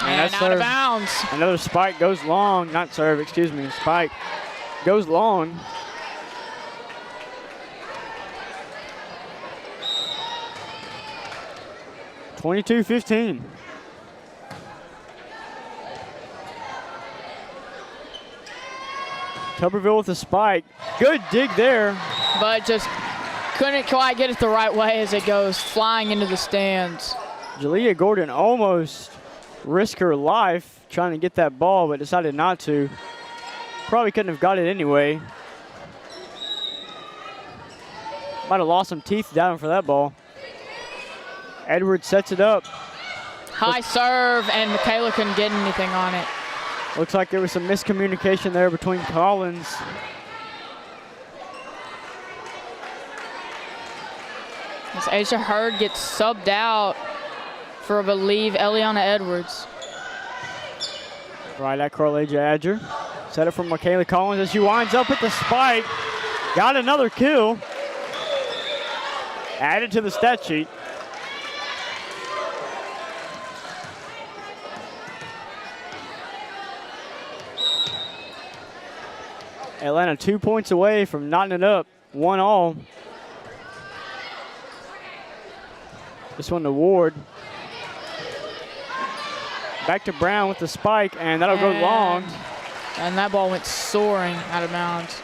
And out of bounds. Another spike goes long. Not serve, excuse me. Spike goes long. (22-15). Tuberville with the spike. Good dig there. But just couldn't quite get it the right way as it goes flying into the stands. Jalea Gordon almost risked her life trying to get that ball, but decided not to. Probably couldn't have got it anyway. Might have lost some teeth down for that ball. Edwards sets it up. High serve, and Michaela couldn't get anything on it. Looks like there was some miscommunication there between Collins. As Asia Hurd gets subbed out for, I believe, Eliana Edwards. Right at Carleja Adger. Set it from Michaela Collins as she winds up with the spike. Got another kill. Added to the stat sheet. Atlanta 2 points away from knotting it up, 1-all. This one to Ward. Back to Brown with the spike, and that'll go long. And that ball went soaring out of bounds.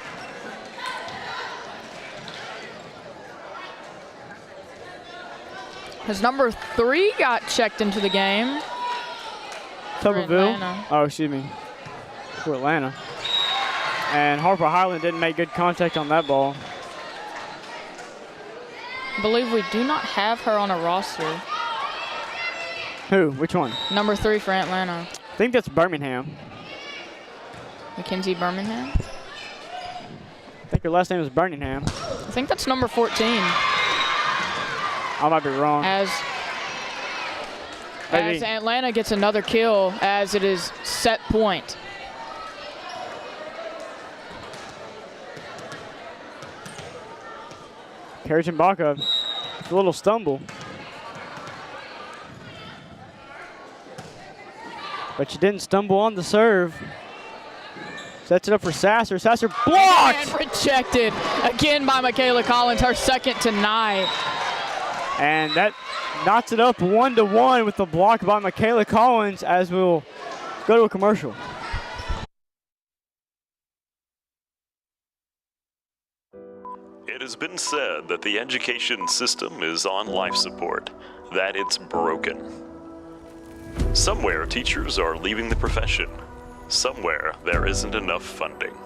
His number 3 got checked into the game. Tuberville. Oh, excuse me. For Atlanta. And Harper Highland didn't make good contact on that ball. I believe we do not have her on a roster. Who? Which one? Number 3 for Atlanta. I think that's Birmingham. Mackenzie Birmingham? I think her last name is Birmingham. I think that's number 14. I might be wrong. As Atlanta gets another kill as it is set point. Karajan Baca A little stumble. But she didn't stumble on the serve. Sets it up for Sasser. Sasser blocked! And rejected again by Michaela Collins, her second tonight. And that knocks it up 1-1 with the block by Michaela Collins as we'll go to a commercial. It has been said that the education system is on life support, that it's broken. Somewhere teachers are leaving the profession. Somewhere there isn't enough funding.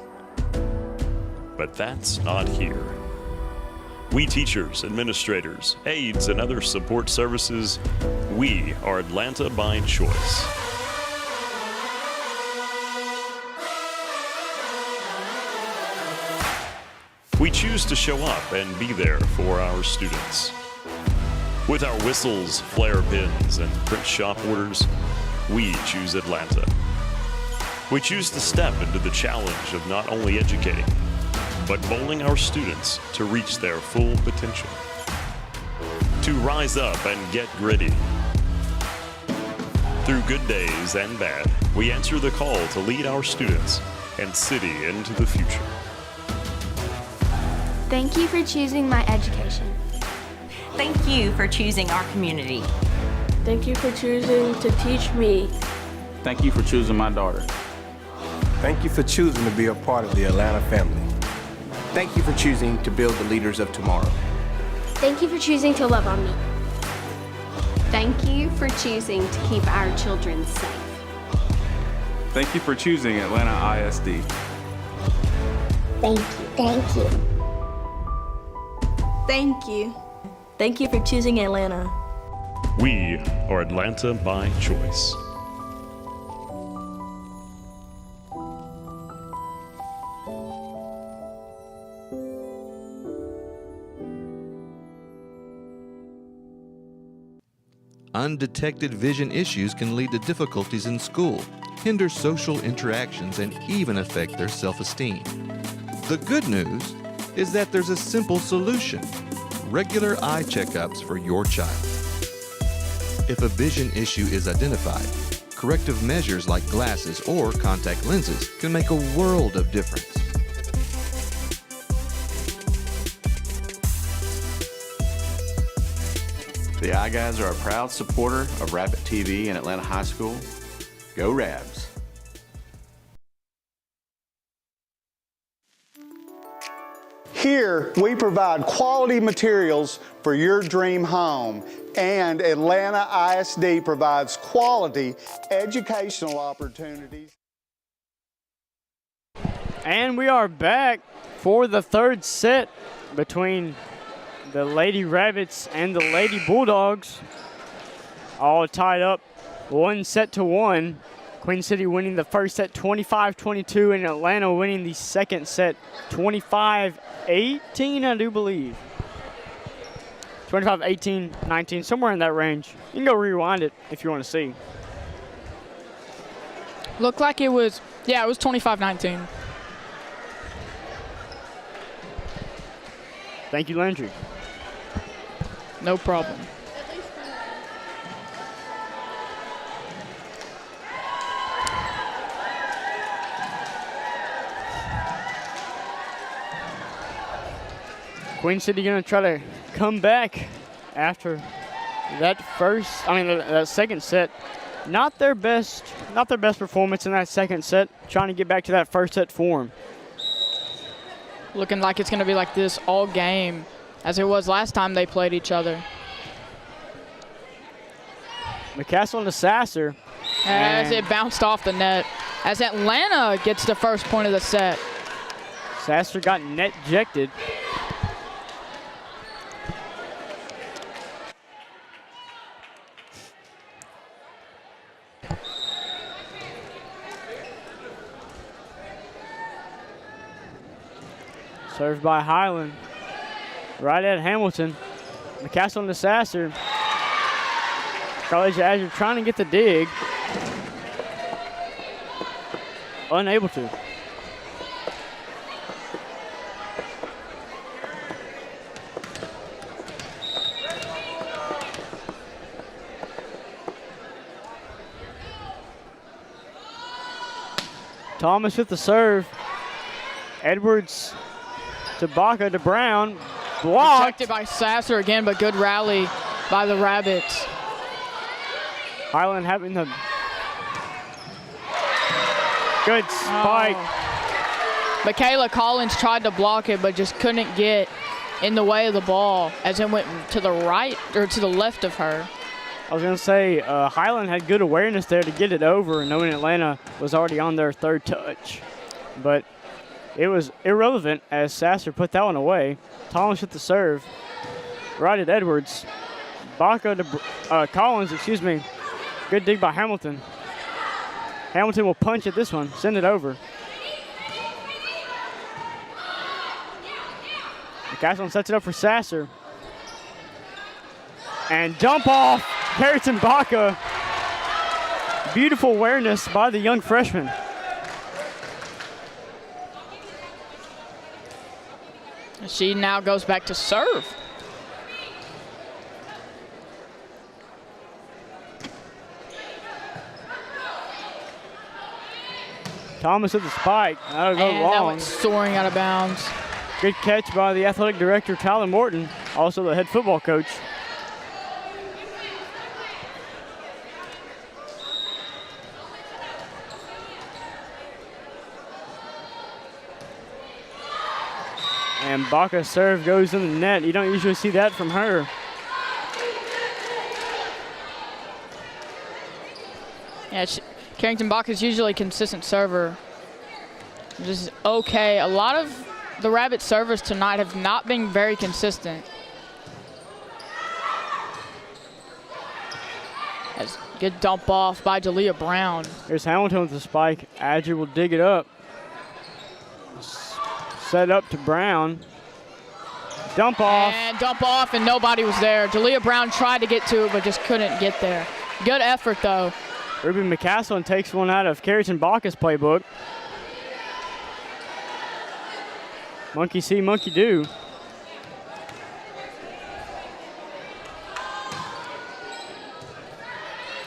But that's not here. We teachers, administrators, aides, and other support services, we are Atlanta by choice. We choose to show up and be there for our students. With our whistles, flare pins, and print shop orders, we choose Atlanta. We choose to step into the challenge of not only educating, but molding our students to reach their full potential. To rise up and get gritty. Through good days and bad, we answer the call to lead our students and city into the future. Thank you for choosing my education. Thank you for choosing our community. Thank you for choosing to teach me. Thank you for choosing my daughter. Thank you for choosing to be a part of the Atlanta family. Thank you for choosing to build the leaders of tomorrow. Thank you for choosing to love on me. Thank you for choosing to keep our children safe. Thank you for choosing Atlanta ISD. Thank you. Thank you. Thank you. Thank you for choosing Atlanta. We are Atlanta by choice. Undetected vision issues can lead to difficulties in school, hinder social interactions, and even affect their self-esteem. The good news is that there's a simple solution: regular eye checkups for your child. If a vision issue is identified, corrective measures like glasses or contact lenses can make a world of difference. The Eye Guys are a proud supporter of Rabbit TV and Atlanta High School. Go Rabs! Here, we provide quality materials for your dream home, and Atlanta ISD provides quality educational opportunities. And we are back for the third set between the Lady Rabbits and the Lady Bulldogs. All tied up 1-1. Queen City winning the first set 25-22, and Atlanta winning the second set 25-18, I do believe. 25-18, 19, somewhere in that range. You can go rewind it if you want to see. Looked like it was, yeah, it was 25-19. Thank you, Landry. No problem. Queen City gonna try to come back after that that second set. Not their best performance in that second set. Trying to get back to that first set form. Looking like it's gonna be like this all game, as it was last time they played each other. McCassell and the Sasser. As it bounced off the net. As Atlanta gets the first point of the set. Sasser got net ejected. Served by Highland. Right at Hamilton. McCassell and the Sasser. College Azure trying to get the dig. Unable to. Thomas with the serve. Edwards to Baca to Brown. Blocked. Protected by Sasser again, but good rally by the Rabbits. Highland having the good spike. Michaela Collins tried to block it, but just couldn't get in the way of the ball as it went to the right or to the left of her. I was going to say, Highland had good awareness there to get it over, knowing Atlanta was already on their third touch. But it was irrelevant as Sasser put that one away. Thomas with the serve. Right at Edwards. Baca to Collins, excuse me. Good dig by Hamilton. Hamilton will punch at this one, send it over. McCaslin sets it up for Sasser. And dump off, Harrison Baca. Beautiful awareness by the young freshman. She now goes back to serve. Thomas with the spike. That'll go long. That went soaring out of bounds. Good catch by the athletic director, Tyler Morton, also the head football coach. And Baca's serve goes in the net. You don't usually see that from her. Yeah, Carrington Baca is usually a consistent server. Just okay. A lot of the Rabbit servers tonight have not been very consistent. That's good dump off by Jalea Brown. Here's Hamilton with the spike. Adger will dig it up. Set up to Brown. Dump off. And dump off, and nobody was there. Jalea Brown tried to get to it, but just couldn't get there. Good effort, though. Ruby McCaslin takes one out of Carrington Baca's playbook. Monkey see, monkey do.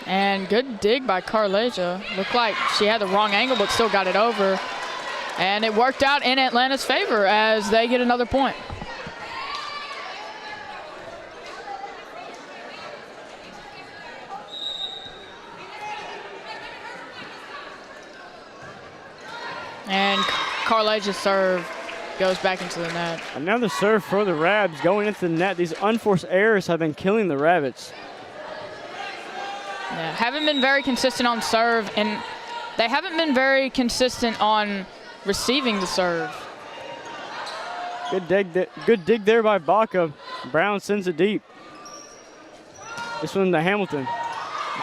And good dig by Carlesia. Looked like she had the wrong angle, but still got it over. And it worked out in Atlanta's favor as they get another point. And Carlesia's serve goes back into the net. Another serve for the Rabs going into the net. These unforced errors have been killing the Rabbits. Yeah, haven't been very consistent on serve, and they haven't been very consistent on receiving the serve. Good dig there by Baca. Brown sends it deep. This one to Hamilton.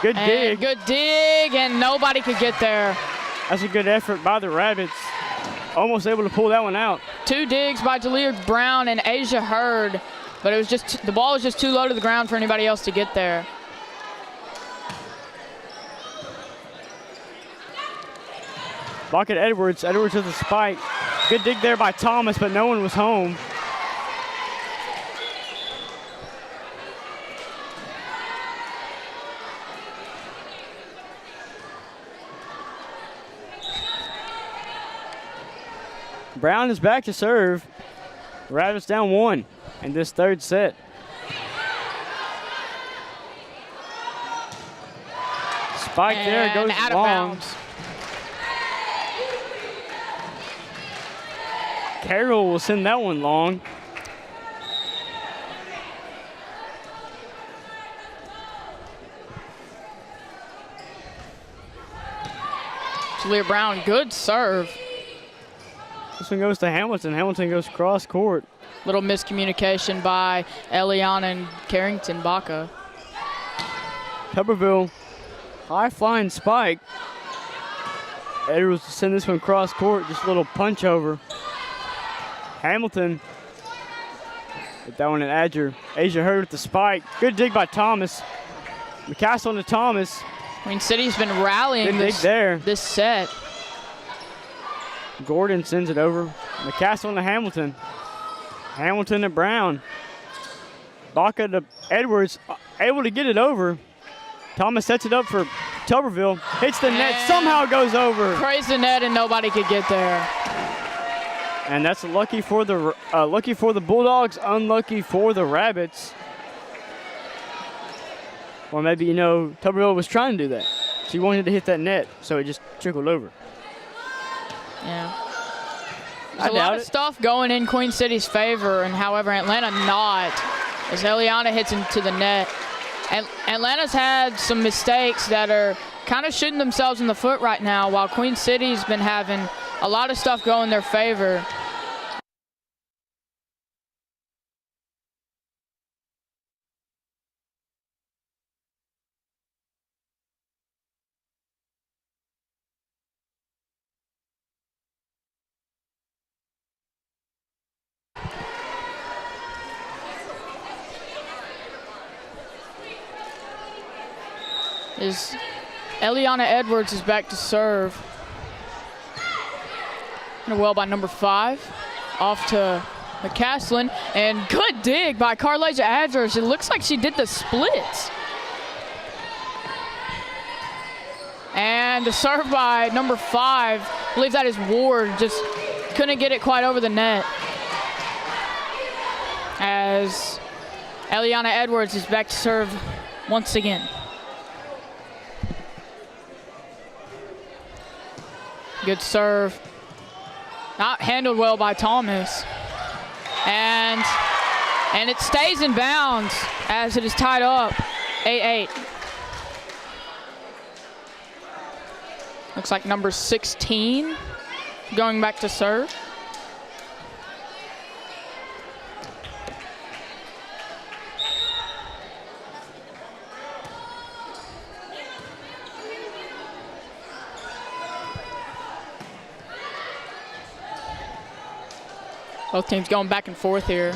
Good dig. Good dig, and nobody could get there. That's a good effort by the Rabbits. Almost able to pull that one out. Two digs by Jalea Brown and Asia Hurd, but it was just the ball was just too low to the ground for anybody else to get there. Bucket Edwards. Edwards with the spike. Good dig there by Thomas, but no one was home. Brown is back to serve. Rabbits down one in this third set. Spike there, goes out long. of bounds. Carroll will send that one long. Jalea Brown, good serve. This one goes to Hamilton. Hamilton goes cross court. Little miscommunication by Eliana and Carrington Baca. Tuberville, high flying spike. Edwards to send this one cross court, just a little punch over. Hamilton, get that one at Adger. Asia Hurd with the spike. Good dig by Thomas. McCaslin to Thomas. Queen City's been rallying this set. Gordon sends it over. McCaslin to Hamilton. Hamilton to Brown. Baca to Edwards, able to get it over. Thomas sets it up for Tuberville. Hits the net, somehow goes over. Grazed the net and nobody could get there. And that's lucky for the Bulldogs, unlucky for the Rabbits. Or maybe, you know, Tuberville was trying to do that. She wanted to hit that net, so it just trickled over. Yeah. There's a lot of stuff going in Queen City's favor, and however, Atlanta not, as Eliana hits into the net. And Atlanta's had some mistakes that are kind of shooting themselves in the foot right now, while Queen City's been having a lot of stuff go in their favor. Eliana Edwards is back to serve. And well by number 5. Off to McCaslin. And good dig by Carlasia Adgers. It looks like she did the splits. And the serve by number 5. I believe that is Ward. Just couldn't get it quite over the net. As Eliana Edwards is back to serve once again. Good serve. Not handled well by Thomas. And it stays in bounds as it is tied up 8-8. Looks like number 16 going back to serve. Both teams going back and forth here.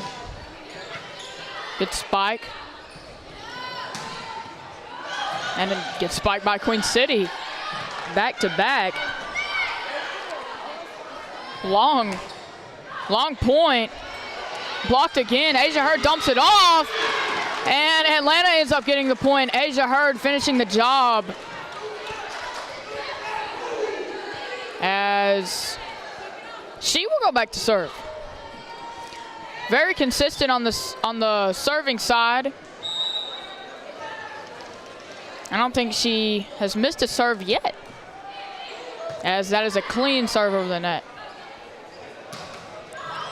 Good spike. And then gets spiked by Queen City. Back to back. Long point. Blocked again. Asia Hurd dumps it off. And Atlanta ends up getting the point. Asia Hurd finishing the job. As she will go back to serve. Very consistent on the serving side. I don't think she has missed a serve yet, as that is a clean serve over the net.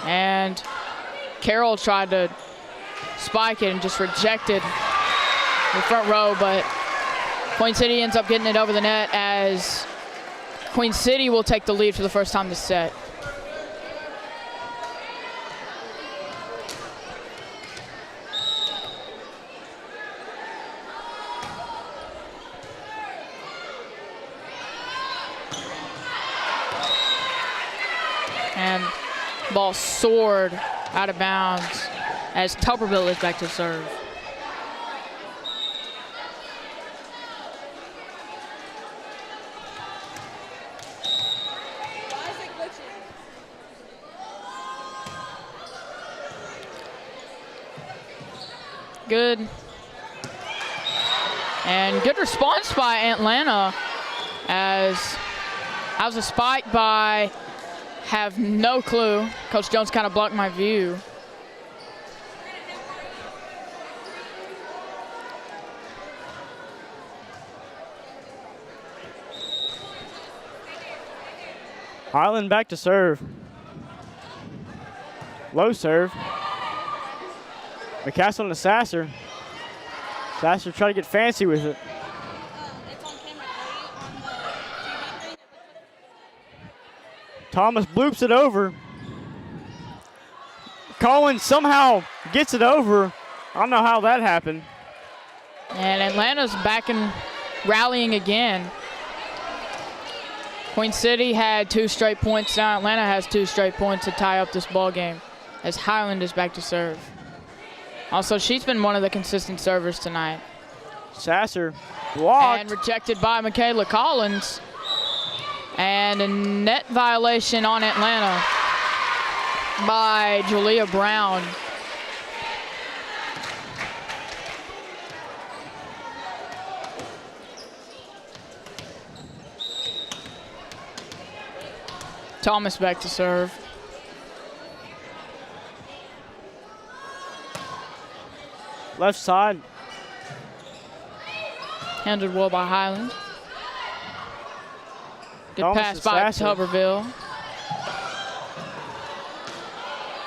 And Carroll tried to spike it and just rejected the front row, but Queen City ends up getting it over the net as Queen City will take the lead for the first time this set. And ball soared out of bounds as Tuberville is back to serve. Good. And good response by Atlanta as that was a spike by have no clue. Coach Jones kind of blocked my view. Highland back to serve. Low serve. McCaslin to Sasser. Sasser trying to get fancy with it. Thomas bloops it over. Cohen somehow gets it over. I don't know how that happened. And Atlanta's back and rallying again. Queen City had 2 straight points. Now Atlanta has 2 straight points to tie up this ball game as Highland is back to serve. Also, she's been one of the consistent servers tonight. Sasser blocked. And rejected by Michaela Collins. And a net violation on Atlanta by Julia Brown. Thomas back to serve. Left side. Handled well by Highland. Good Thomas pass to by Sasser. Tuberville.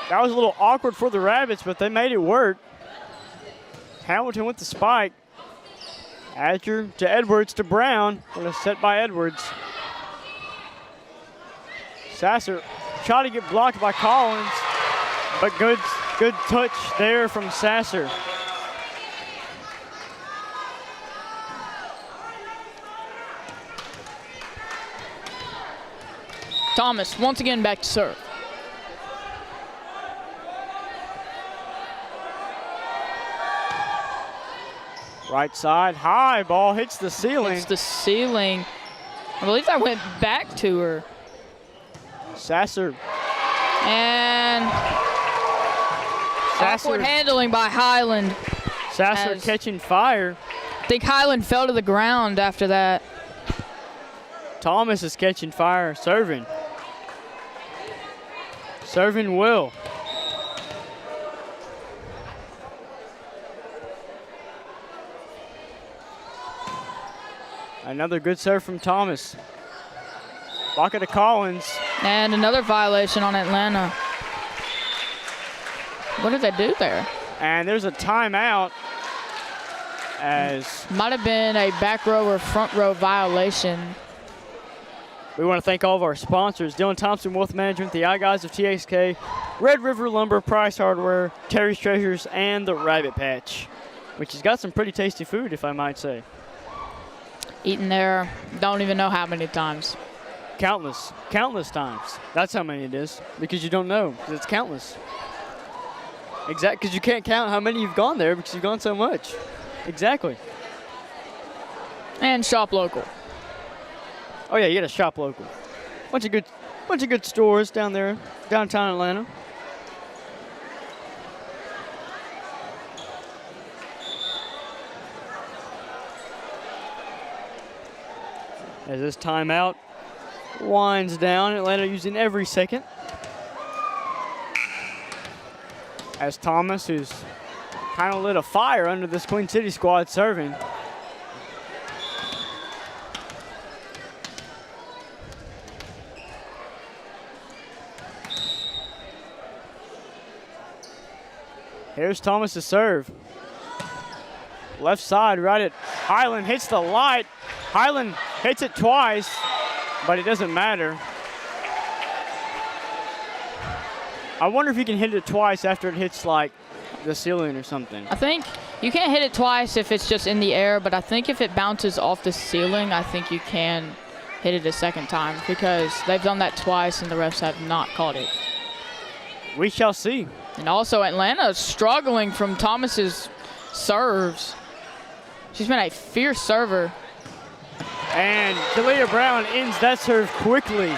That was a little awkward for the Rabbits, but they made it work. Hamilton with the spike. Adger to Edwards to Brown. What a set by Edwards. Sasser tried to get blocked by Collins, but good touch there from Sasser. Thomas once again back to serve. Right side, high ball hits the ceiling. Hits the ceiling. I believe that went back to her. Sasser. And awkward handling by Highland. Sasser catching fire. I think Highland fell to the ground after that. Thomas is catching fire, serving. Serving Will. Another good serve from Thomas. Baca to Collins. And another violation on Atlanta. What did they do there? And there's a timeout. As might have been a back row or front row violation. We want to thank all of our sponsors: Dylan Thompson Wealth Management, the I Guys of TXK, Red River Lumber, Price Hardware, Terry's Treasures, and the Rabbit Patch, which has got some pretty tasty food, if I might say. Eaten there, don't even know how many times. Countless times. That's how many it is, because you don't know, because it's countless. Exactly, because you can't count how many you've gone there because you've gone so much. Exactly. And shop local. Oh yeah, you got to shop local. Bunch of good stores down there, downtown Atlanta. As this timeout winds down, Atlanta using every second. As Thomas, who's kind of lit a fire under this Queen City squad, serving. Here's Thomas to serve. Left side, right at Highland, hits the light. Highland hits it twice, but it doesn't matter. I wonder if you can hit it twice after it hits like the ceiling or something. I think you can't hit it twice if it's just in the air, but I think if it bounces off the ceiling, I think you can hit it a second time, because they've done that twice and the refs have not called it. We shall see. And also Atlanta struggling from Thomas's serves. She's been a fierce server. And Delia Brown ends that serve quickly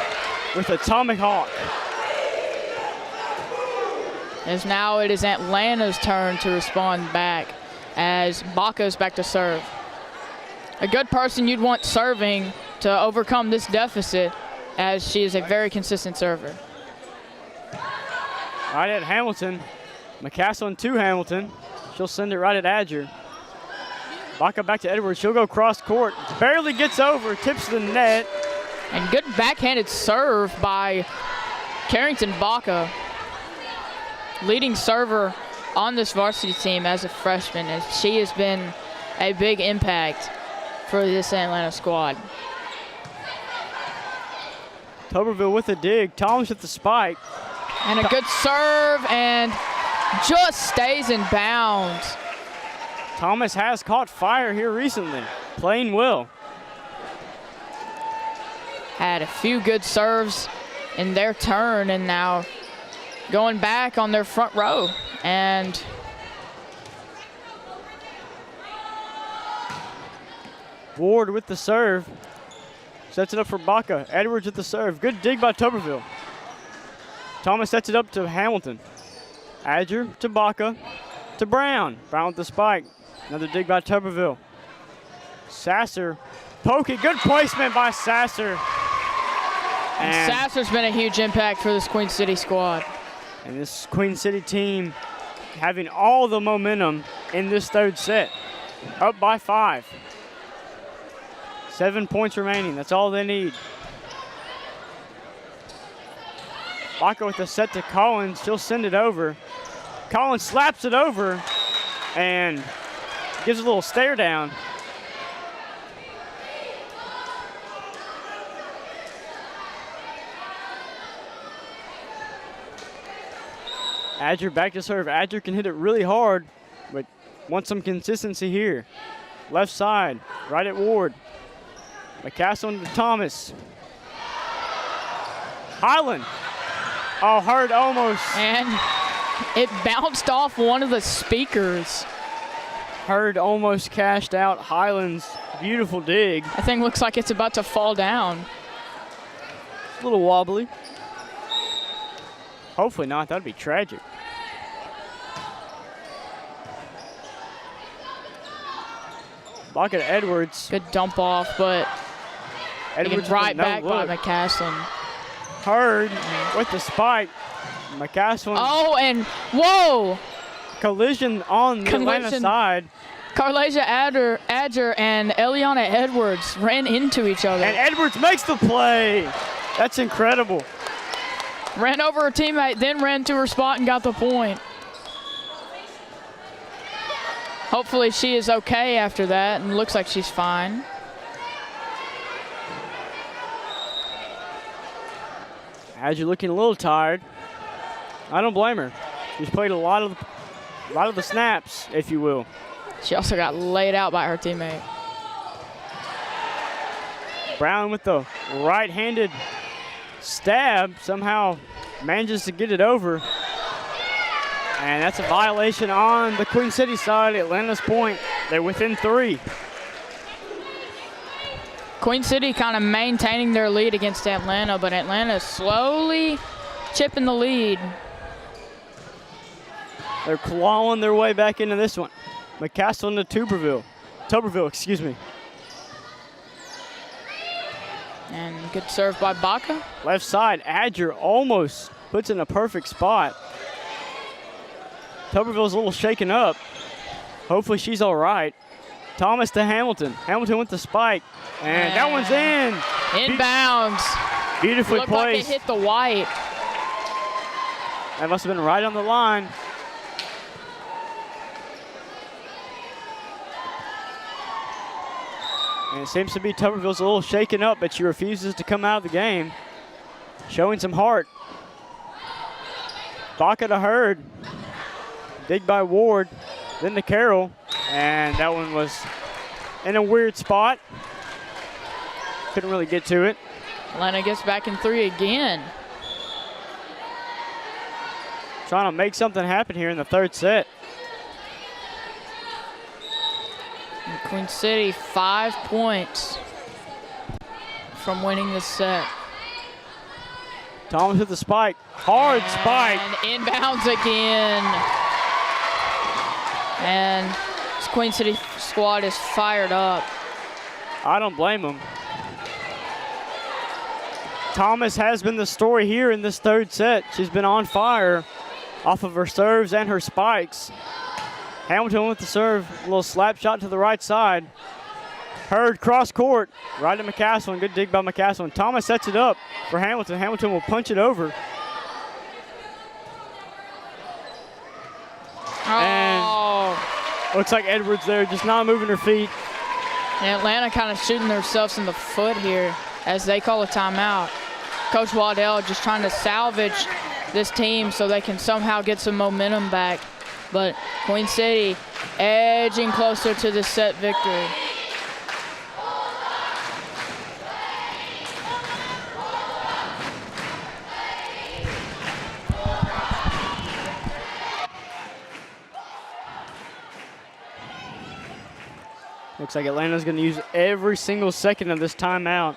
with a tomahawk. As now it is Atlanta's turn to respond back as Baca's back to serve. A good person you'd want serving to overcome this deficit, as she is a very consistent server. Right at Hamilton. McCaslin to Hamilton. She'll send it right at Adger. Baca back to Edwards. She'll go cross court. Barely gets over, tips the net. And good backhanded serve by Carrington Baca. Leading server on this varsity team as a freshman, and she has been a big impact for this Atlanta squad. Tuberville with a dig. Thomas with the spike. And a good serve, and just stays in bounds. Thomas has caught fire here recently. Playing well. Had a few good serves in their turn, and now going back on their front row. And Ward with the serve. Sets it up for Baca. Edwards with the serve. Good dig by Tuberville. Thomas sets it up to Hamilton. Adger to Baca to Brown. Brown with the spike. Another dig by Tuberville. Sasser poking. Good placement by Sasser. And Sasser's been a huge impact for this Queen City squad. And this Queen City team having all the momentum in this third set. Up by 5. 7 points remaining. That's all they need. Baca with the set to Collins. She'll send it over. Collins slaps it over and gives a little stare down. Adger back to serve. Adger can hit it really hard, but wants some consistency here. Left side, right at Ward. McCaslin to Thomas. Highland. Oh, Hurd almost. And it bounced off one of the speakers. Hurd almost cashed out Highland's beautiful dig. That thing looks like it's about to fall down. A little wobbly. Hopefully not. That'd be tragic. Block at Edwards. Good dump off, but Edwards right no back look. by McCaslin. Hurd with the spike. McCaslin. Oh, and whoa! Collision on the Atlanta side. Carlasia Adger and Eliana Edwards ran into each other. And Edwards makes the play. That's incredible. Ran over her teammate, then ran to her spot and got the point. Hopefully she is okay after that, and looks like she's fine. Adger looking a little tired. I don't blame her. She's played a lot of the snaps, if you will. She also got laid out by her teammate. Brown with the right-handed stab somehow manages to get it over. And that's a violation on the Queen City side. Atlanta's point. They're within 3. Queen City kind of maintaining their lead against Atlanta, but Atlanta slowly chipping the lead. They're clawing their way back into this one. McCaslin to Tuberville, excuse me. And good serve by Baca. Left side, Adger almost puts in a perfect spot. Tuberville's a little shaken up. Hopefully she's all right. Thomas to Hamilton. Hamilton with the spike. And that one's in. Inbounds. Beautifully Looked placed. like it hit the white. That must have been right on the line. And it seems to be Tuberville's a little shaken up, but she refuses to come out of the game. Showing some heart. Baca to Hurd. Dig by Ward. Then to Carroll. And that one was in a weird spot. Couldn't really get to it. Atlanta gets back in 3 again. Trying to make something happen here in the third set. And Queen City 5 points from winning this set. Thomas with the spike. Hard spike. And inbounds again. And this Queen City squad is fired up. I don't blame them. Thomas has been the story here in this third set. She's been on fire off of her serves and her spikes. Hamilton with the serve, a little slap shot to the right side. Hurd cross court, right to McCaslin. Good dig by McCaslin. Thomas sets it up for Hamilton. Hamilton will punch it over. And looks like Edwards there, just not moving her feet. And Atlanta kind of shooting themselves in the foot here as they call a timeout. Coach Waddell just trying to salvage this team so they can somehow get some momentum back. But Queen City edging closer to the set victory. Looks like Atlanta's going to use every single second of this timeout.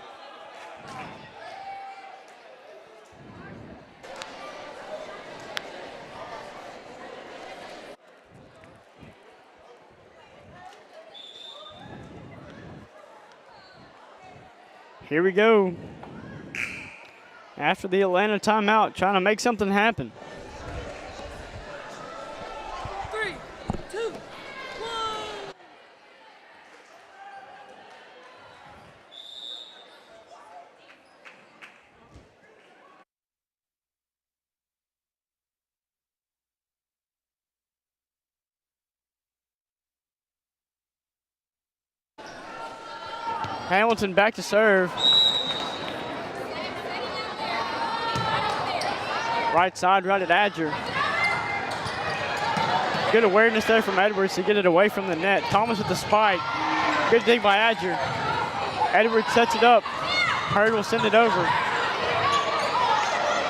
Here we go. after the Atlanta timeout, trying to make something happen. 3, 2, 1. Hamilton back to serve. Right side, right at Adger. Good awareness there from Edwards to get it away from the net. Thomas with the spike. Good dig by Adger. Edwards sets it up. Hurd will send it over.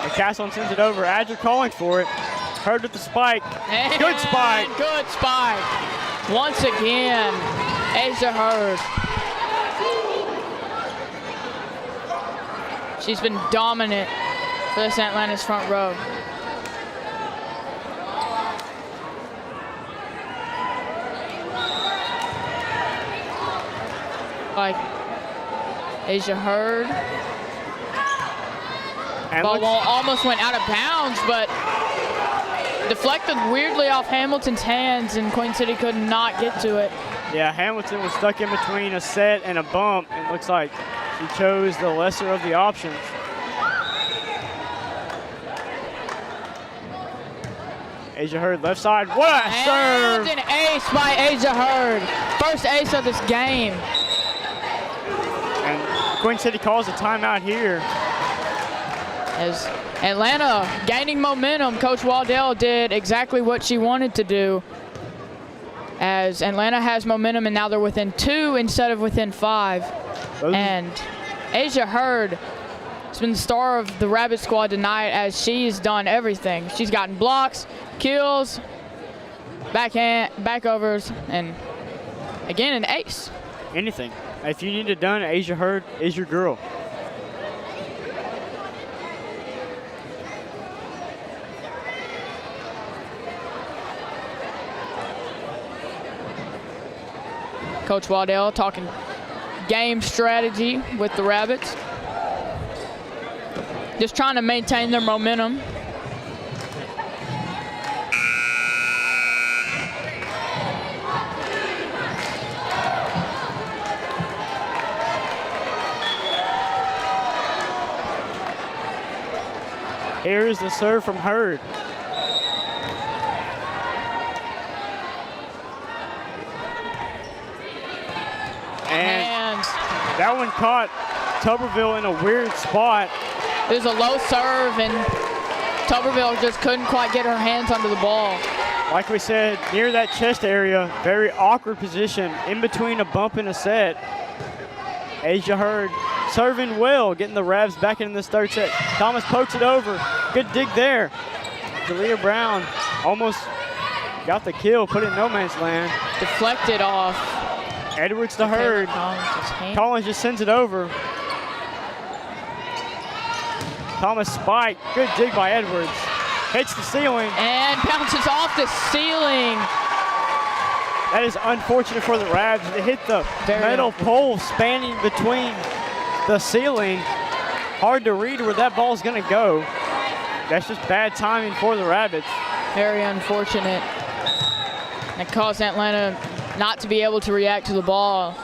McCaslin sends it over. Adger calling for it. Hurd with the spike. And good spike. Good spike. Once again, Asia Hurd. She's been dominant for this Atlanta's front row. Like Asia Hurd. Ball almost went out of bounds, but deflected weirdly off Hamilton's hands, and Queen City could not get to it. Yeah, Hamilton was stuck in between a set and a bump. It looks like she chose the lesser of the options. Asia Hurd left side. What a serve! And an ace by Asia Hurd. First ace of this game. And Queen City calls a timeout here. As Atlanta gaining momentum, Coach Waddell did exactly what she wanted to do. As Atlanta has momentum, and now they're within 2 instead of within 5. And Asia Hurd has been the star of the Rabbit squad tonight, as she's done everything. She's gotten blocks, kills, backhand, backovers, and again, an ace. Anything. If you need it done, Asia Hurd is your girl. Coach Waddell talking game strategy with the Rabbits. Just trying to maintain their momentum. Here is the serve from Hurd. And that one caught Tuberville in a weird spot. It was a low serve, and Tuberville just couldn't quite get her hands onto the ball. Like we said, near that chest area, very awkward position in between a bump and a set. Asia Hurd serving well, getting the Ravs back in this third set. Thomas pokes it over. Good dig there. Jalea Brown almost got the kill, put it in no man's land. Deflected off. Edwards to Hurd. Collins just sends it over. Thomas spike. Good dig by Edwards. Hits the ceiling. And bounces off the ceiling. That is unfortunate for the Ravs. It hit the metal pole spanning between the ceiling. Hard to read where that ball's going to go. That's just bad timing for the Rabbits. Very unfortunate. It caused Atlanta not to be able to react to the ball.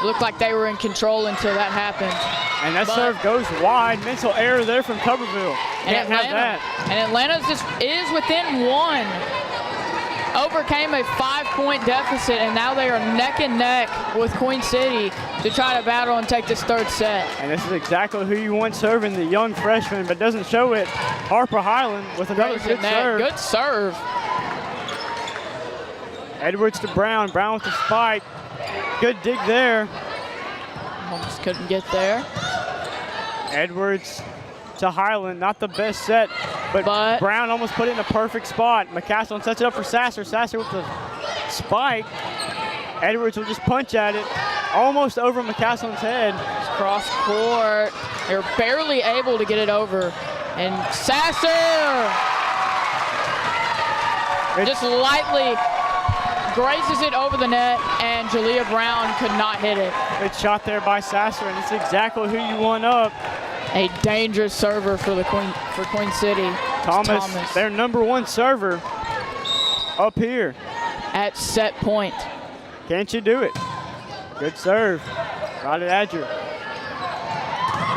It looked like they were in control until that happened. And that serve goes wide. Mental error there from Tuberville. Can't have that. And Atlanta just is within 1. Overcame a 5-point deficit, and now they are neck and neck with Queen City to try to battle and take this third set. And this is exactly who you want serving, the young freshman, but doesn't show it. Harper Highland with another good serve. Good serve. Edwards to Brown. Brown with the spike. Good dig there. Almost couldn't get there. Edwards to Highland. Not the best set, but Brown almost put it in a perfect spot. McCaslin sets it up for Sasser. Sasser with the spike. Edwards will just punch at it. Almost over McCaslin's head. It's cross court. They're barely able to get it over. And Sasser just lightly grazes it over the net, and Jalea Brown could not hit it. Good shot there by Sasser, and it's exactly who you want up. A dangerous server for Queen City. Thomas, their #1 server, up here at set point. Can't you do it? Good serve. Right at Adger.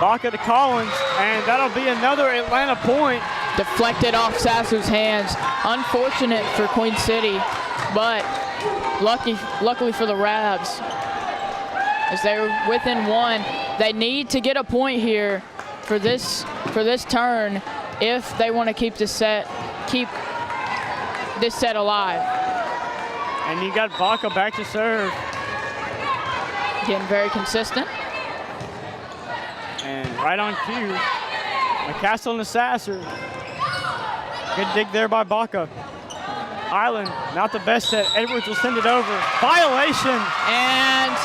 Baca to Collins, and that'll be another Atlanta point. Deflected off Sassu's hands. Unfortunate for Queen City, but luckily for the Rabs, as they're within 1. They need to get a point here for this turn if they want to keep this set alive. And you got Baca back to serve. Getting very consistent. And right on cue, McCastle and the Sasser. Good dig there by Baca. Island, not the best set. Edwards will send it over. Violation. And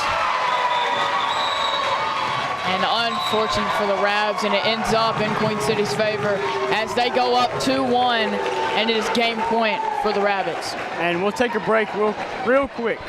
unfortunate for the Rabs, and it ends up in Queen City's favor as they go up 2-1, and it is game point for the Rabbits. And we'll take a break real quick.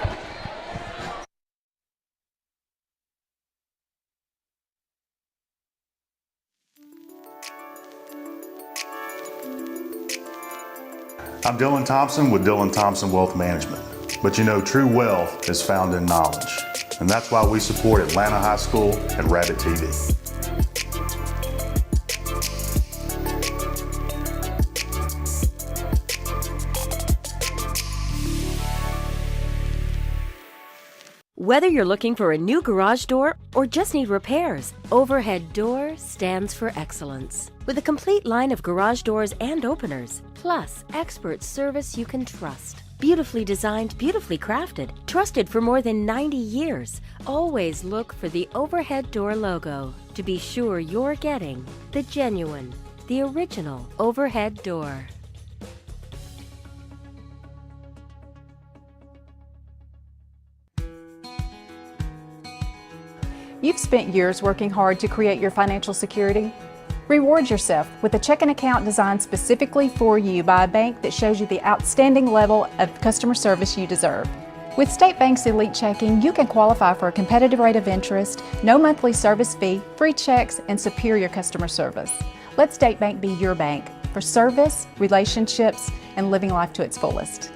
I'm Dylan Thompson with Dylan Thompson Wealth Management. But you know, true wealth is found in knowledge. And that's why we support Atlanta High School and Rabbit TV. Whether you're looking for a new garage door or just need repairs, Overhead Door stands for excellence. With a complete line of garage doors and openers, plus expert service you can trust. Beautifully designed, beautifully crafted, trusted for more than 90 years. Always look for the Overhead Door logo to be sure you're getting the genuine, the original Overhead Door. You've spent years working hard to create your financial security. Reward yourself with a checking account designed specifically for you by a bank that shows you the outstanding level of customer service you deserve. With State Bank's Elite Checking, you can qualify for a competitive rate of interest, no monthly service fee, free checks, and superior customer service. Let State Bank be your bank for service, relationships, and living life to its fullest.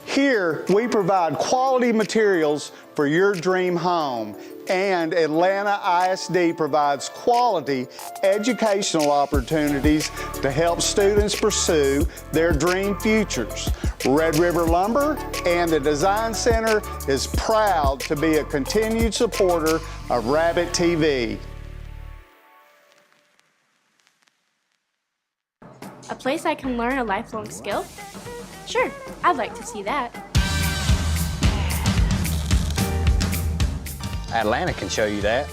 Here, we provide quality materials for your dream home, and Atlanta ISD provides quality educational opportunities to help students pursue their dream futures. Red River Lumber and the Design Center is proud to be a continued supporter of Rabbit TV. A place I can learn a lifelong skill? Sure, I'd like to see that. Atlanta can show you that.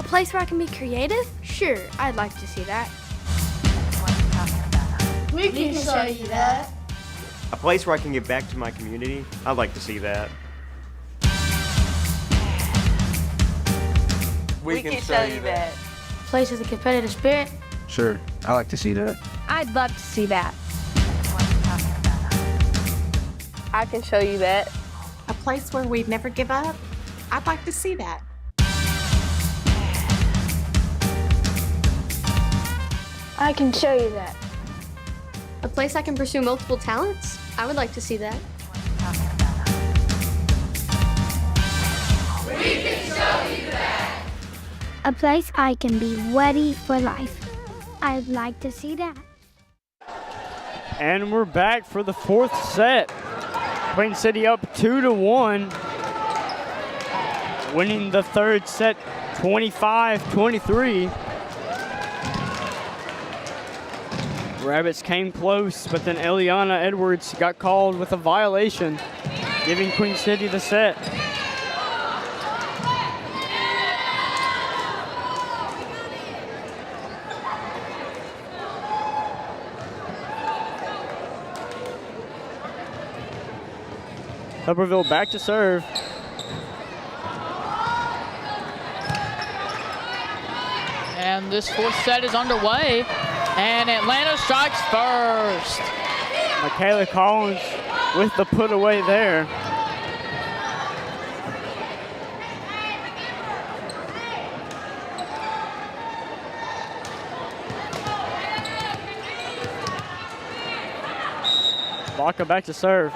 A place where I can be creative? Sure, I'd like to see that. We can show you that. A place where I can give back to my community? I'd like to see that. We can show you that. A place with a competitive spirit? Sure, I like to see that. I'd love to see that. I can show you that. A place where we'd never give up? I'd like to see that. I can show you that. A place I can pursue multiple talents? I would like to see that. We can show you that. A place I can be ready for life. I'd like to see that. And we're back for the 4th set. Queen City up 2-1. Winning the 3rd set 25-23. Rabbits came close, but then Eliana Edwards got called with a violation, giving Queen City the set. Tuberville back to serve. And this 4th set is underway, and Atlanta strikes first. Michaela Collins with the put away there. Baca back to serve.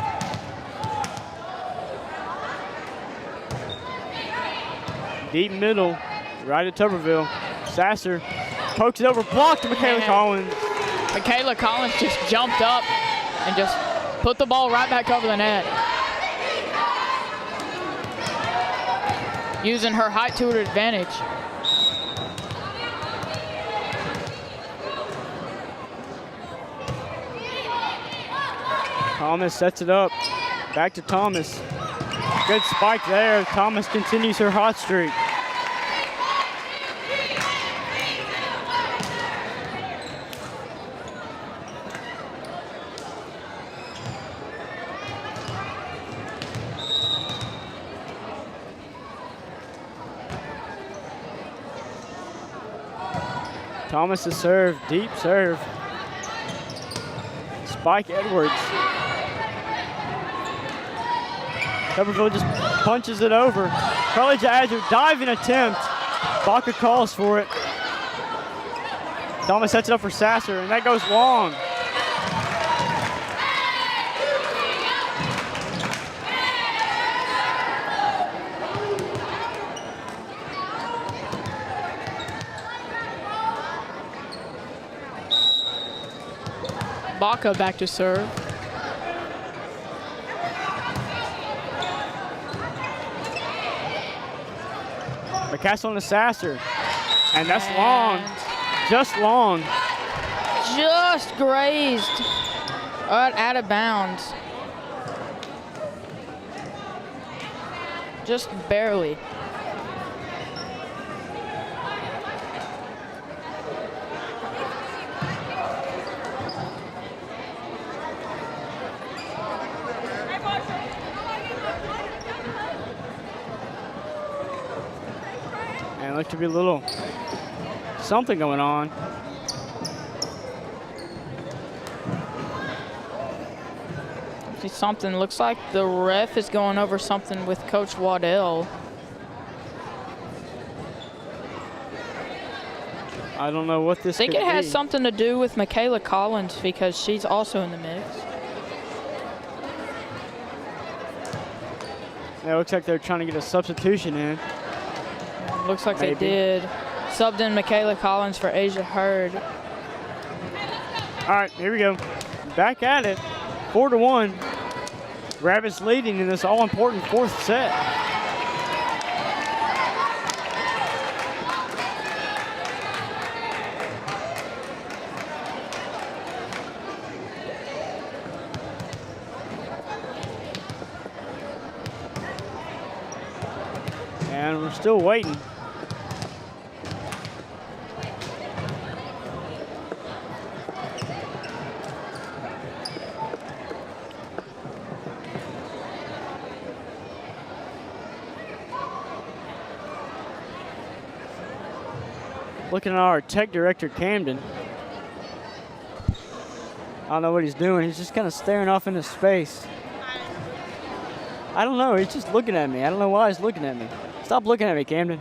Deep middle, right at Tuberville. Sasser pokes it over, blocked to Michaela Collins. Michaela Collins just jumped up and just put the ball right back over the net. Using her height to her advantage. Thomas sets it up. Back to Thomas. Good spike there. Thomas continues her hot streak. Thomas to serve, deep serve. Spike Edwards. Tuberville just punches it over. Carly Azure diving attempt. Baca calls for it. Thomas sets it up for Sasser, and that goes long. Baca back to serve. McCastle and Sasser. And that's long. Just long. Just grazed. Out of bounds. Just barely. And looked to be a little something going on. See something, looks like the ref is going over something with Coach Waddell. I don't know what this I think could it has be. something to do with Michaela Collins because she's also in the mix. Yeah, it looks like they're trying to get a substitution in. Looks like Maybe. they did. Subbed in Michaela Collins for Asia Hurd. All right, here we go. Back at it, 4-1. Rabbits leading in this all-important fourth set. And we're still waiting. Looking at our tech director, Camden. I don't know what he's doing. He's just kind of staring off into space. I don't know. He's just looking at me. I don't know why he's looking at me. Stop looking at me, Camden.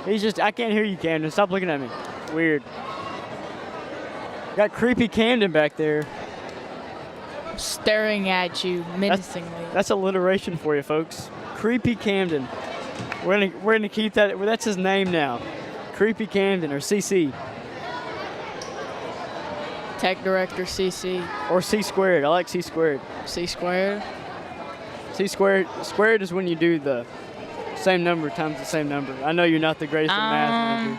He's just, I can't hear you, Camden. Stop looking at me. Weird. Got creepy Camden back there. Staring at you menacingly. That's alliteration for you, folks. Creepy Camden. We're gonna keep that. Well, that's his name now. Creepy Camden, or CC. Tech director CC. Or C squared. I like C squared. C squared. C squared. Squared is when you do the same number times the same number. I know you're not the greatest at math. Andrew.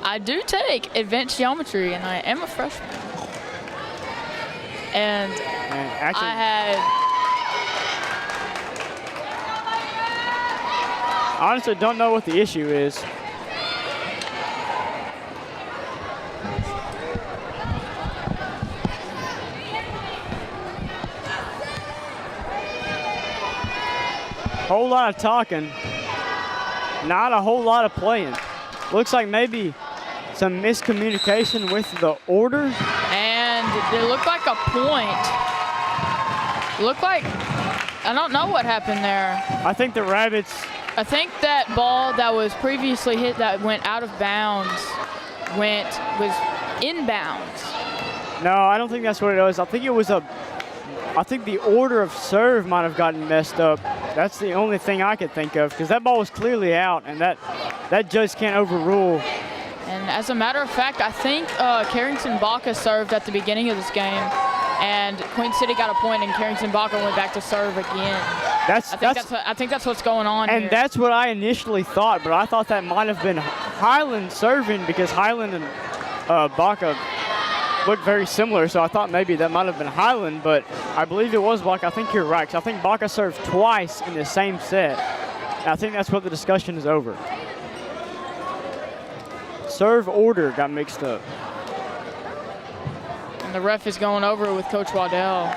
I do take advanced geometry, and I am a freshman. And actually, I had. Honestly, don't know what the issue is. Whole lot of talking, not a whole lot of playing. Looks like maybe some miscommunication with the order. And it looked like a point. Looked like, I don't know what happened there. I think the Rabbits. I think that ball that was previously hit that went out of bounds was inbounds. No, I don't think that's what it was. I think it was a I think the order of serve might have gotten messed up. That's the only thing I could think of, because that ball was clearly out, and that judge can't overrule. And as a matter of fact, I think Carrington Baca served at the beginning of this game, and Queen City got a point, and Carrington Baca went back to serve again. I think that's what's going on and here. That's what I initially thought, but I thought that might have been Highland serving, because Highland and Baca looked very similar, so I thought maybe that might have been Highland, but I believe it was Baca. I think you're right, 'cause I think Baca served twice in the same set. And I think that's what the discussion is over. Serve order got mixed up. And the ref is going over with Coach Waddell.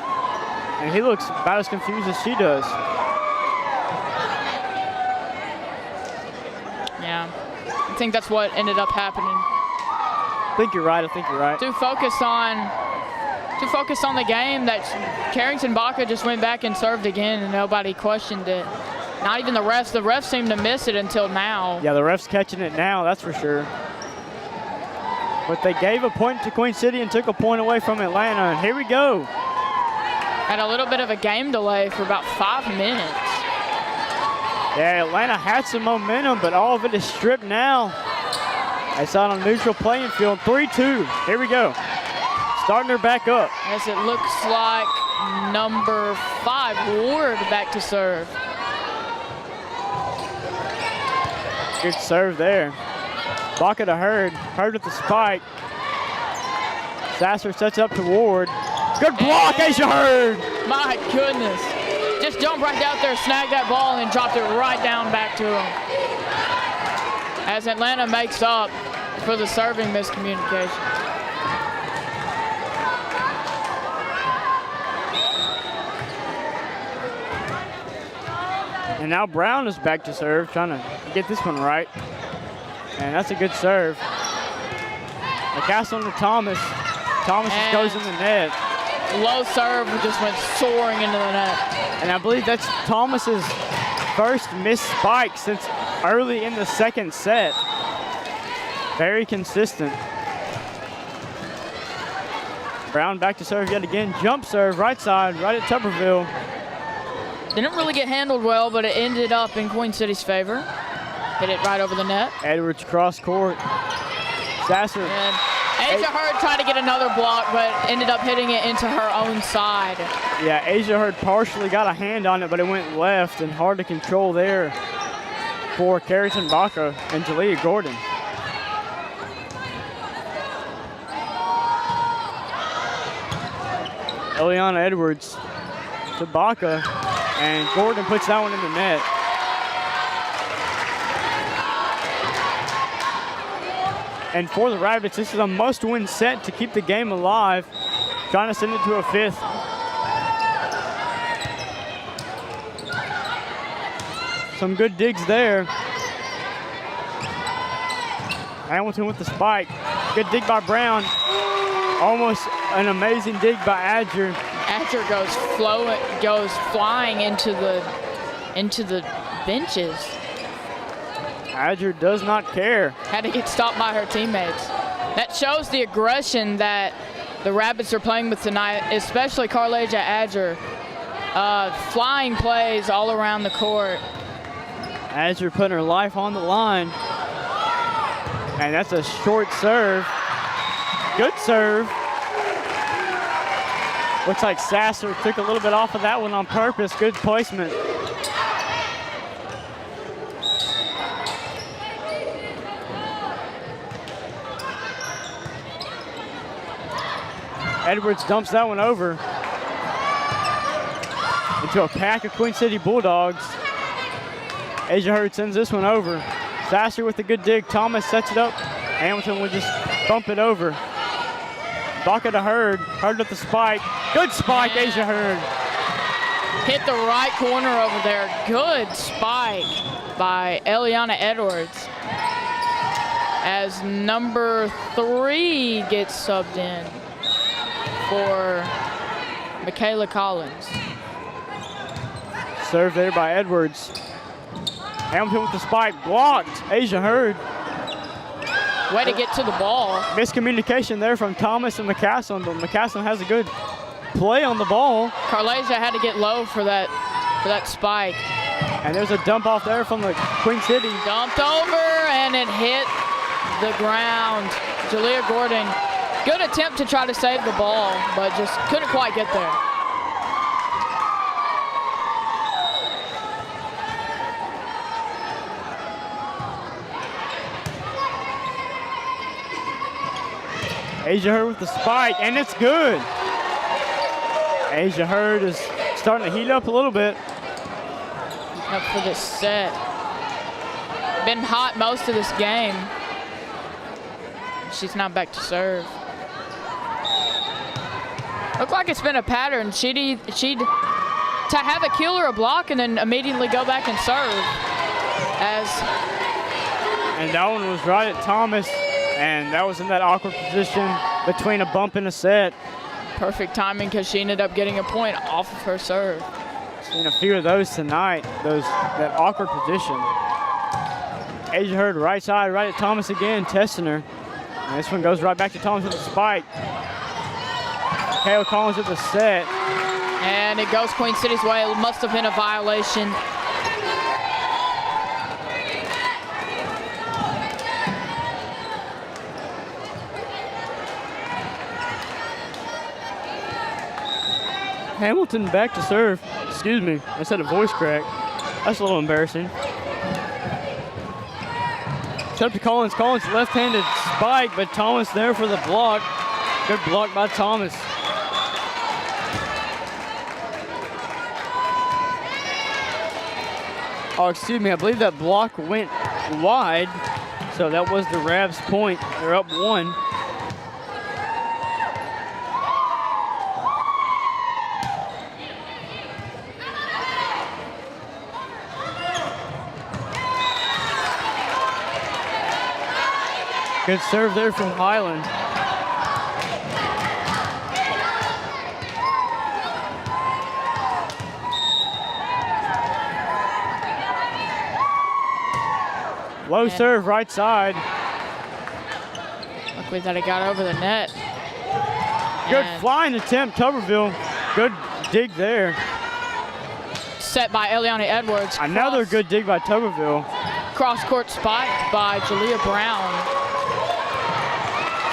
And he looks about as confused as she does. Yeah, I think that's what ended up happening. I think you're right. To focus on the game, that Carrington Baca just went back and served again, and nobody questioned it. Not even the refs. The refs seemed to miss it until now. Yeah, the refs catching it now, that's for sure. But they gave a point to Queen City and took a point away from Atlanta, and here we go. Had a little bit of a game delay for about 5 minutes. Yeah, Atlanta had some momentum, but all of it is stripped now. It's out on neutral playing field. 3-2. Here we go. Starting her back up. As it looks like number 5, Ward, back to serve. Good serve there. Baca to Hurd. Hurd with the spike. Sasser sets up to Ward. Good block, Asia Hurd. My goodness. Just jumped right out there, snagged that ball, and dropped it right down back to him. As Atlanta makes up for the serving miscommunication. And now Brown is back to serve, trying to get this one right. And that's a good serve. McCastle to Thomas. Thomas just goes in the net. Low serve just went soaring into the net. And I believe that's Thomas's first missed spike since early in the second set. Very consistent. Brown back to serve yet again. Jump serve, right side, right at Tuberville. Didn't really get handled well, but it ended up in Queen City's favor. Hit it right over the net. Edwards cross court. Sasser. And Asia Hurd tried to get another block, but ended up hitting it into her own side. Yeah, Asia Hurd partially got a hand on it, but it went left, and hard to control there for Carrington Baca and Jalea Gordon. Eliana Edwards to Baca, and Gordon puts that one in the net. And for the Rabbits, this is a must-win set to keep the game alive, trying to send it to a 5th. Some good digs there. Hamilton with the spike. Good dig by Brown. Almost an amazing dig by Adger. Adger goes flying into the benches. Adger does not care. Had to get stopped by her teammates. That shows the aggression that the Rabbits are playing with tonight, especially Carlasia Adger. Flying plays all around the court. Adger putting her life on the line. And that's a short serve. Good serve. Looks like Sasser took a little bit off of that one on purpose. Good placement. Edwards dumps that one over into a pack of Queen City Bulldogs. Asia Hurd sends this one over. Sasser with a good dig. Thomas sets it up. Hamilton will just bump it over. Baca to Hurd. Hurd with the spike. Good spike, Asia Hurd. Hit the right corner over there. Good spike by Eliana Edwards. As number 3 gets subbed in for Michaela Collins. Serve there by Edwards. Hamilton with the spike, blocked. Asia Hurd. Way to get to the ball. Miscommunication there from Thomas and McCaslin, but McCaslin has a good play on the ball. Carlasia had to get low for that spike. And there's a dump off there from the Queen City. Dumped over, and it hit the ground. Jalea Gordon, good attempt to try to save the ball, but just couldn't quite get there. Asia Hurd with the spike, and it's good. Asia Hurd is starting to heat up a little bit. Up for this set. Been hot most of this game. She's now back to serve. Looked like it's been a pattern. She'd to have a kill or a block and then immediately go back and serve. And that one was right at Thomas, and that was in that awkward position between a bump and a set. Perfect timing because she ended up getting a point off of her serve. Seen a few of those tonight, that awkward position. Asia Hurd right side, right at Thomas again, testing her. And this one goes right back to Thomas with the spike. Kayla Collins with the set. And it goes Queen City's way. It must have been a violation. Hamilton back to serve. Excuse me, I said a voice crack. That's a little embarrassing. It's up to Collins. Collins left-handed spike, but Thomas there for the block. Good block by Thomas. Oh, excuse me, I believe that block went wide. So that was the Ravs' point. They're up 1. Good serve there from Highland. Low serve right side. Luckily that it got over the net. Good flying attempt, Tuberville. Good dig there. Set by Eliana Edwards. Another good dig by Tuberville. Cross-court spike by Jalea Brown.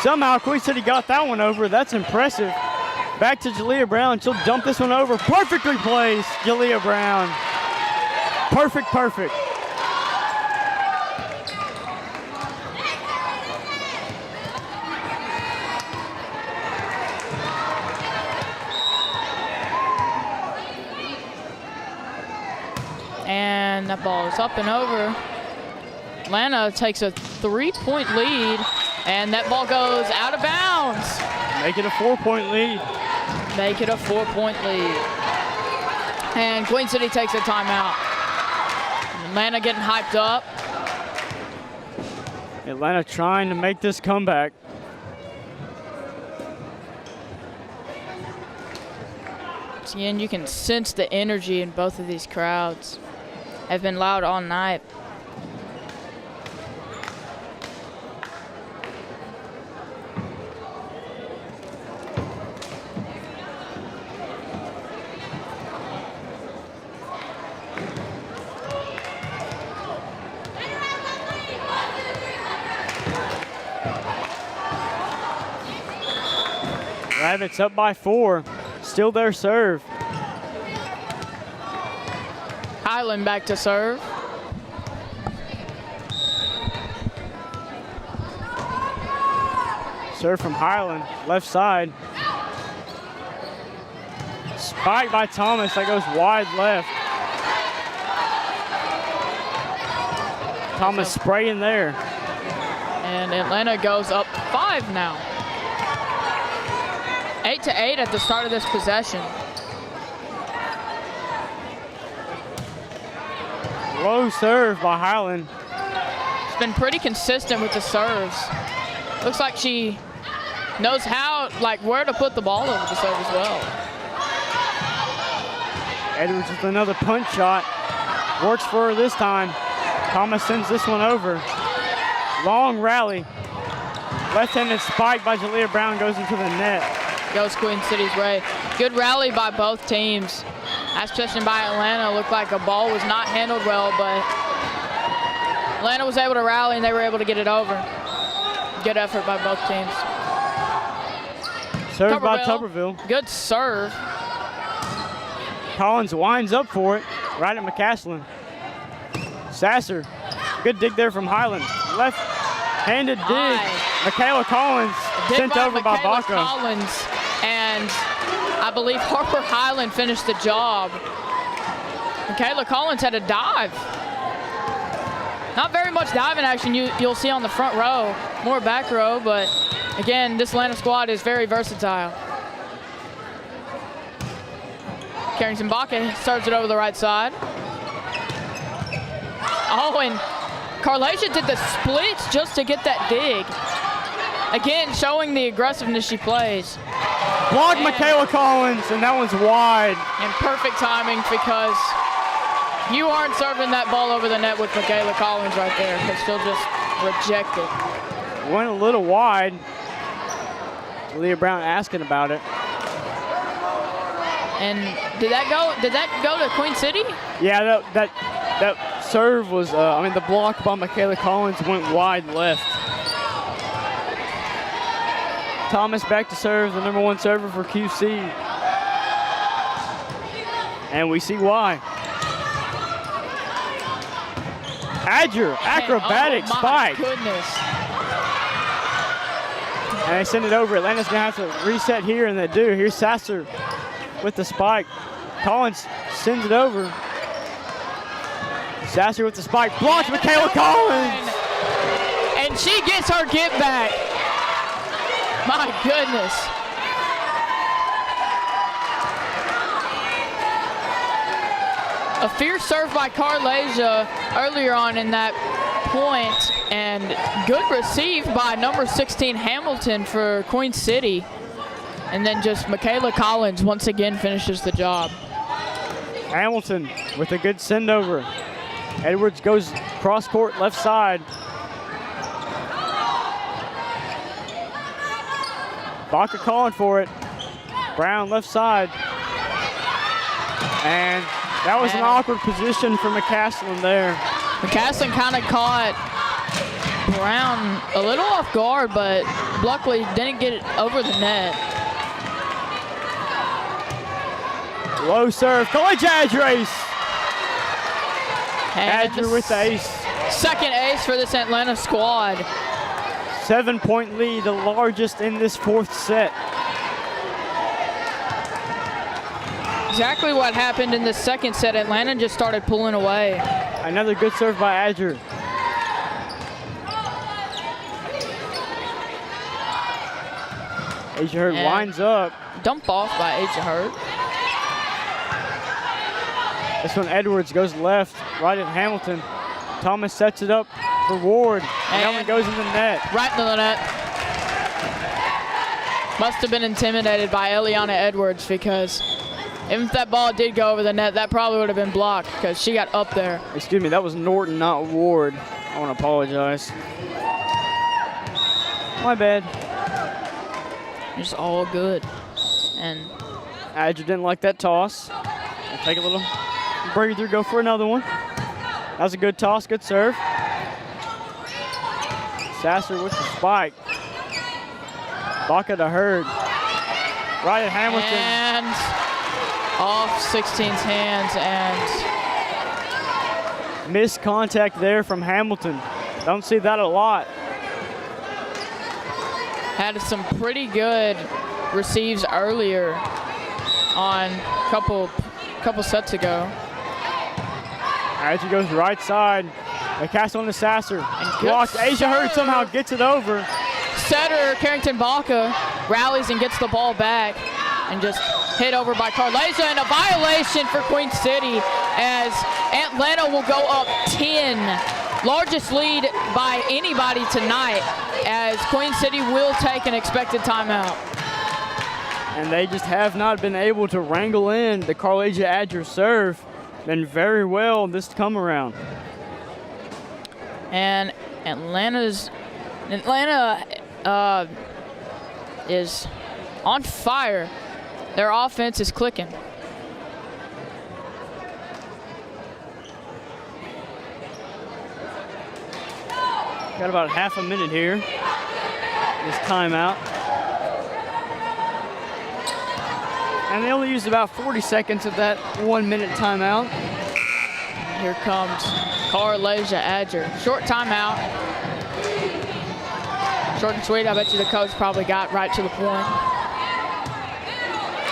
Somehow Queen City got that one over. That's impressive. Back to Jalea Brown. She'll dump this one over. Perfectly placed, Jalea Brown. Perfect, perfect. And that ball is up and over. Atlanta takes a 3-point lead, and that ball goes out of bounds. Make it a 4-point lead. Make it a 4-point lead. And Queen City takes a timeout. Atlanta getting hyped up. Atlanta trying to make this comeback. Again, you can sense the energy in both of these crowds. Have been loud all night. Rabbits up by 4. Still their serve. Highland back to serve. Serve from Highland, left side. Spike by Thomas, that goes wide left. Thomas spraying there. And Atlanta goes up 5 now. 8-8 at the start of this possession. Low serve by Highland. It's been pretty consistent with the serves. Looks like she knows how, where to put the ball over the serve as well. Edwards with another punch shot. Works for her this time. Thomas sends this one over. Long rally. Left-handed spike by Jalea Brown goes into the net. goes Queen City's way. Good rally by both teams. As possession by Atlanta, looked like a ball was not handled well, but Atlanta was able to rally and they were able to get it over. Good effort by both teams. Served by Tuberville. Good serve. Collins winds up for it, right at McCaslin. Sasser, good dig there from Highland. Left-handed dig. Michaela Collins sent over by Baca. Collins, and I believe Harper Highland finished the job. Michaela Collins had a dive. Not very much diving action you'll see on the front row, more back row, but again, this Atlanta squad is very versatile. Carrington Baca serves it over the right side. Oh, and Carlasia did the splits just to get that dig. Again, showing the aggressiveness she plays. Blocked Michaela Collins, and that one's wide. And perfect timing because you aren't serving that ball over the net with Michaela Collins right there because she'll just reject it. Went a little wide. Leah Brown asking about it. And did that go to Queen City? Yeah, that serve was, the block by Michaela Collins went wide left. Thomas back to serve, the #1 server for QC. And we see why. Adger, acrobatic spike. Goodness. And they send it over. Atlanta's gonna have to reset here, and they do. Here's Sasser with the spike. Collins sends it over. Sasser with the spike, blocks Michaela Collins. And she gets her get back. My goodness. A fierce serve by Carlasia earlier on in that point, and good receive by number 16 Hamilton for Queen City. And then just Michaela Collins once again finishes the job. Hamilton with a good send over. Edwards goes cross court left side. Baca calling for it. Brown left side. And that was an awkward position for McCaslin there. McCaslin kind of caught Brown a little off guard, but luckily didn't get it over the net. Low serve, Collegiate Adger ace. Adger with the ace. Second ace for this Atlanta squad. 7-point lead, the largest in this fourth set. Exactly what happened in the second set. Atlanta just started pulling away. Another good serve by Adger. Asia Hurd winds up. Dump off by Asia Hurd. This one, Edwards goes left, right at Hamilton. Thomas sets it up for Ward, and that one goes in the net. Right into the net. Must have been intimidated by Eliana Edwards, because if that ball did go over the net, that probably would have been blocked because she got up there. Excuse me, that was Norton, not Ward. I want to apologize. My bad. It's all good. And Adger didn't like that toss. We'll take a little breather, go for another one. That was a good toss, good serve. Sasser with the spike. Baca to Hurd. Right at Hamilton. And off 16's hands, and missed contact there from Hamilton. Don't see that a lot. Had some pretty good receives earlier on a couple sets ago. Adger goes right side. They cast on the Sasser. Blocks. Asia Hurd somehow gets it over. Setter Carrington Baca rallies and gets the ball back, and just hit over by Carlasia, and a violation for Queen City as Atlanta will go up 10. Largest lead by anybody tonight, as Queen City will take an expected timeout. And they just have not been able to wrangle in the Carlasia Adger serve. Been very well this come around. And Atlanta is on fire. Their offense is clicking. Got about half a minute here. This timeout. And they only used about 40 seconds of that 1 minute timeout. Here comes Carlasia Adger. Short timeout. Short and sweet. I bet you the coach probably got right to the point.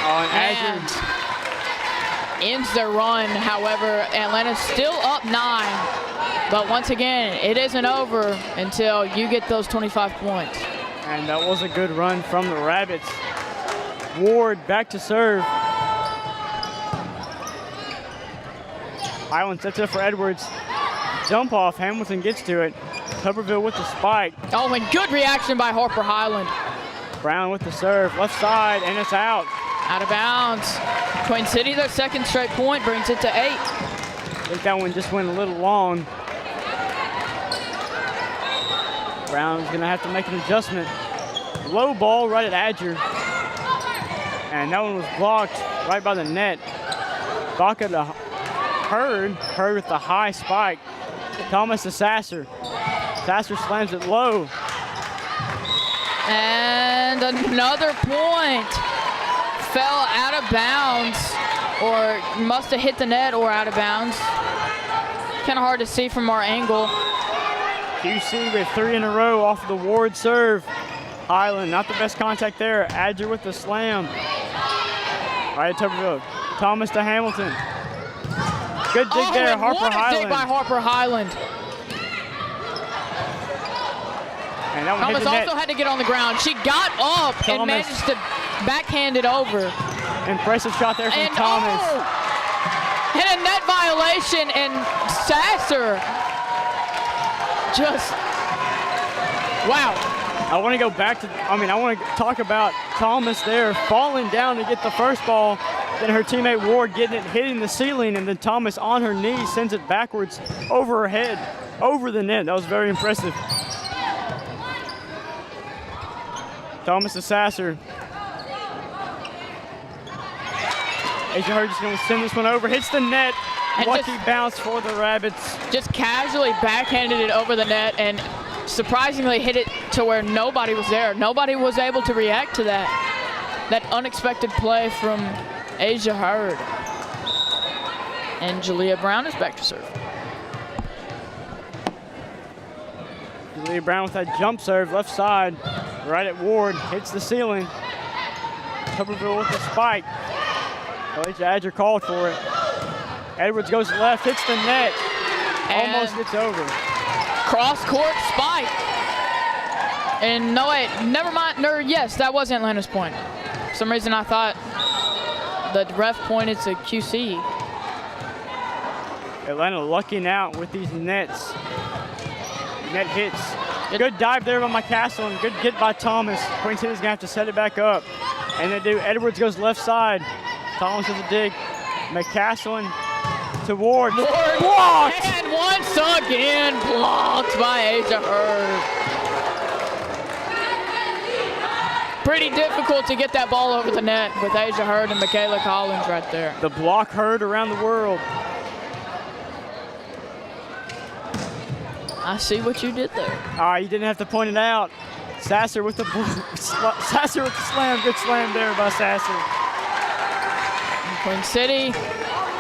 Oh, and Adger ends their run. However, Atlanta's still up 9. But once again, it isn't over until you get those 25 points. And that was a good run from the Rabbits. Ward back to serve. Highland sets up for Edwards. Jump off, Hamilton gets to it. Tuberville with the spike. Oh, and good reaction by Harper Highland. Brown with the serve, left side, and it's out. Out of bounds. Queen City, their second straight point, brings it to 8. I think that one just went a little long. Brown's gonna have to make an adjustment. Low ball right at Adger. And that one was blocked right by the net. Baca to Hurd with the high spike. Thomas to Sasser. Sasser slams it low. And another point. Fell out of bounds, or must have hit the net or out of bounds. Kind of hard to see from our angle. QC with 3 in a row off of the Ward serve. Highland, not the best contact there. Adger with the slam. Right at Tuberville. Thomas to Hamilton. Good dig there, Harper Highland. Dig by Harper Highland. And that one Thomas hit the net. also had to get on the ground. She got up and managed to backhand it over. Impressive shot there from Thomas. And a net violation, and Sasser just, wow. I want to go back to, I want to talk about Thomas there falling down to get the first ball. Then her teammate Ward getting it, hitting the ceiling, and then Thomas on her knees sends it backwards over her head, over the net. That was very impressive. Thomas to Sasser. Asia Hurd just going to send this one over, hits the net. And lucky bounce for the Rabbits. Just casually backhanded it over the net and surprisingly hit it to where nobody was there. Nobody was able to react to that. That unexpected play from Asia Hurd. And Jalea Brown is back to serve. Jalea Brown with that jump serve, left side, right at Ward, hits the ceiling. Tuberville with the spike. Alicia Adger called for it. Edwards goes left, hits the net, almost gets over. Cross-court spike. And no, wait, never mind. No, yes, that was Atlanta's point. For some reason, I thought the ref pointed to QC. Atlanta lucking out with these nets. Net hits. Good dive there by McCaslin. Good get by Thomas. Queen City's gonna have to set it back up. And they do. Edwards goes left side. Thomas with a dig. McCaslin to Ward. Blocked! And once again, blocked by Asia Hurd. Pretty difficult to get that ball over the net with Asia Hurd and Michaela Collins right there. The block heard around the world. I see what you did there. You didn't have to point it out. Sasser with the slam. Good slam there by Sasser. Queen City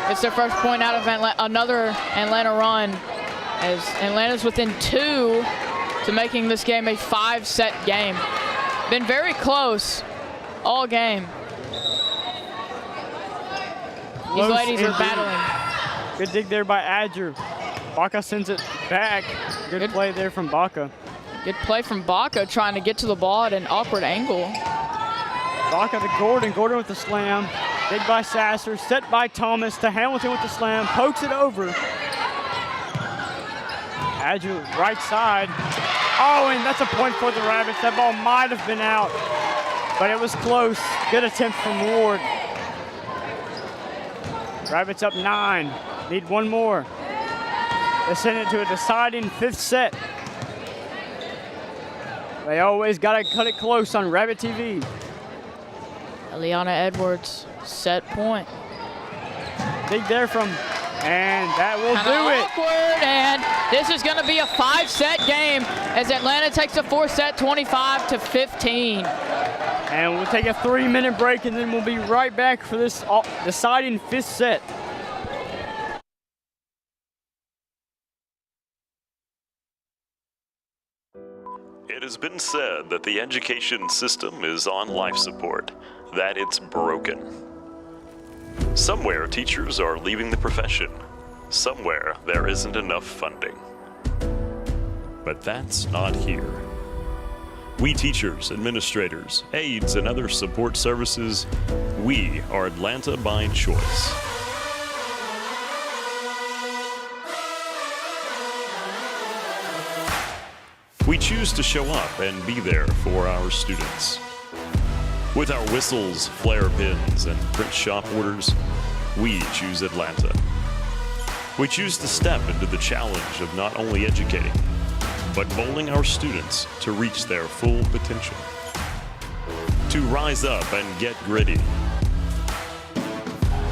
gets their first point out of another Atlanta run, as Atlanta's within 2 to making this game a 5-set game. Been very close all game. These ladies are battling. Good dig there by Adger. Baca sends it back. Good play there from Baca. Good play from Baca, trying to get to the ball at an awkward angle. Baca to Gordon. Gordon with the slam. Dig by Sasser. Set by Thomas to Hamilton with the slam. Pokes it over. Adger right side. Oh, and that's a point for the Rabbits. That ball might have been out, but it was close. Good attempt from Ward. Rabbits up 9. Need one more. They send it to a deciding 5th set. They always got to cut it close on Rabbit TV. Eliana Edwards, set point. Dig there from, and that will Kinda do it. Awkward, and this is going to be a 5-set game as Atlanta takes the 4th set, 25-15. And we'll take a 3-minute break, and then we'll be right back for this deciding 5th set. It has been said that the education system is on life support, that it's broken. Somewhere teachers are leaving the profession. Somewhere there isn't enough funding. But that's not here. We teachers, administrators, aides, and other support services, we are Atlanta by choice. We choose to show up and be there for our students. With our whistles, flare pins, and print shop orders, we choose Atlanta. We choose to step into the challenge of not only educating, but molding our students to reach their full potential. To rise up and get gritty.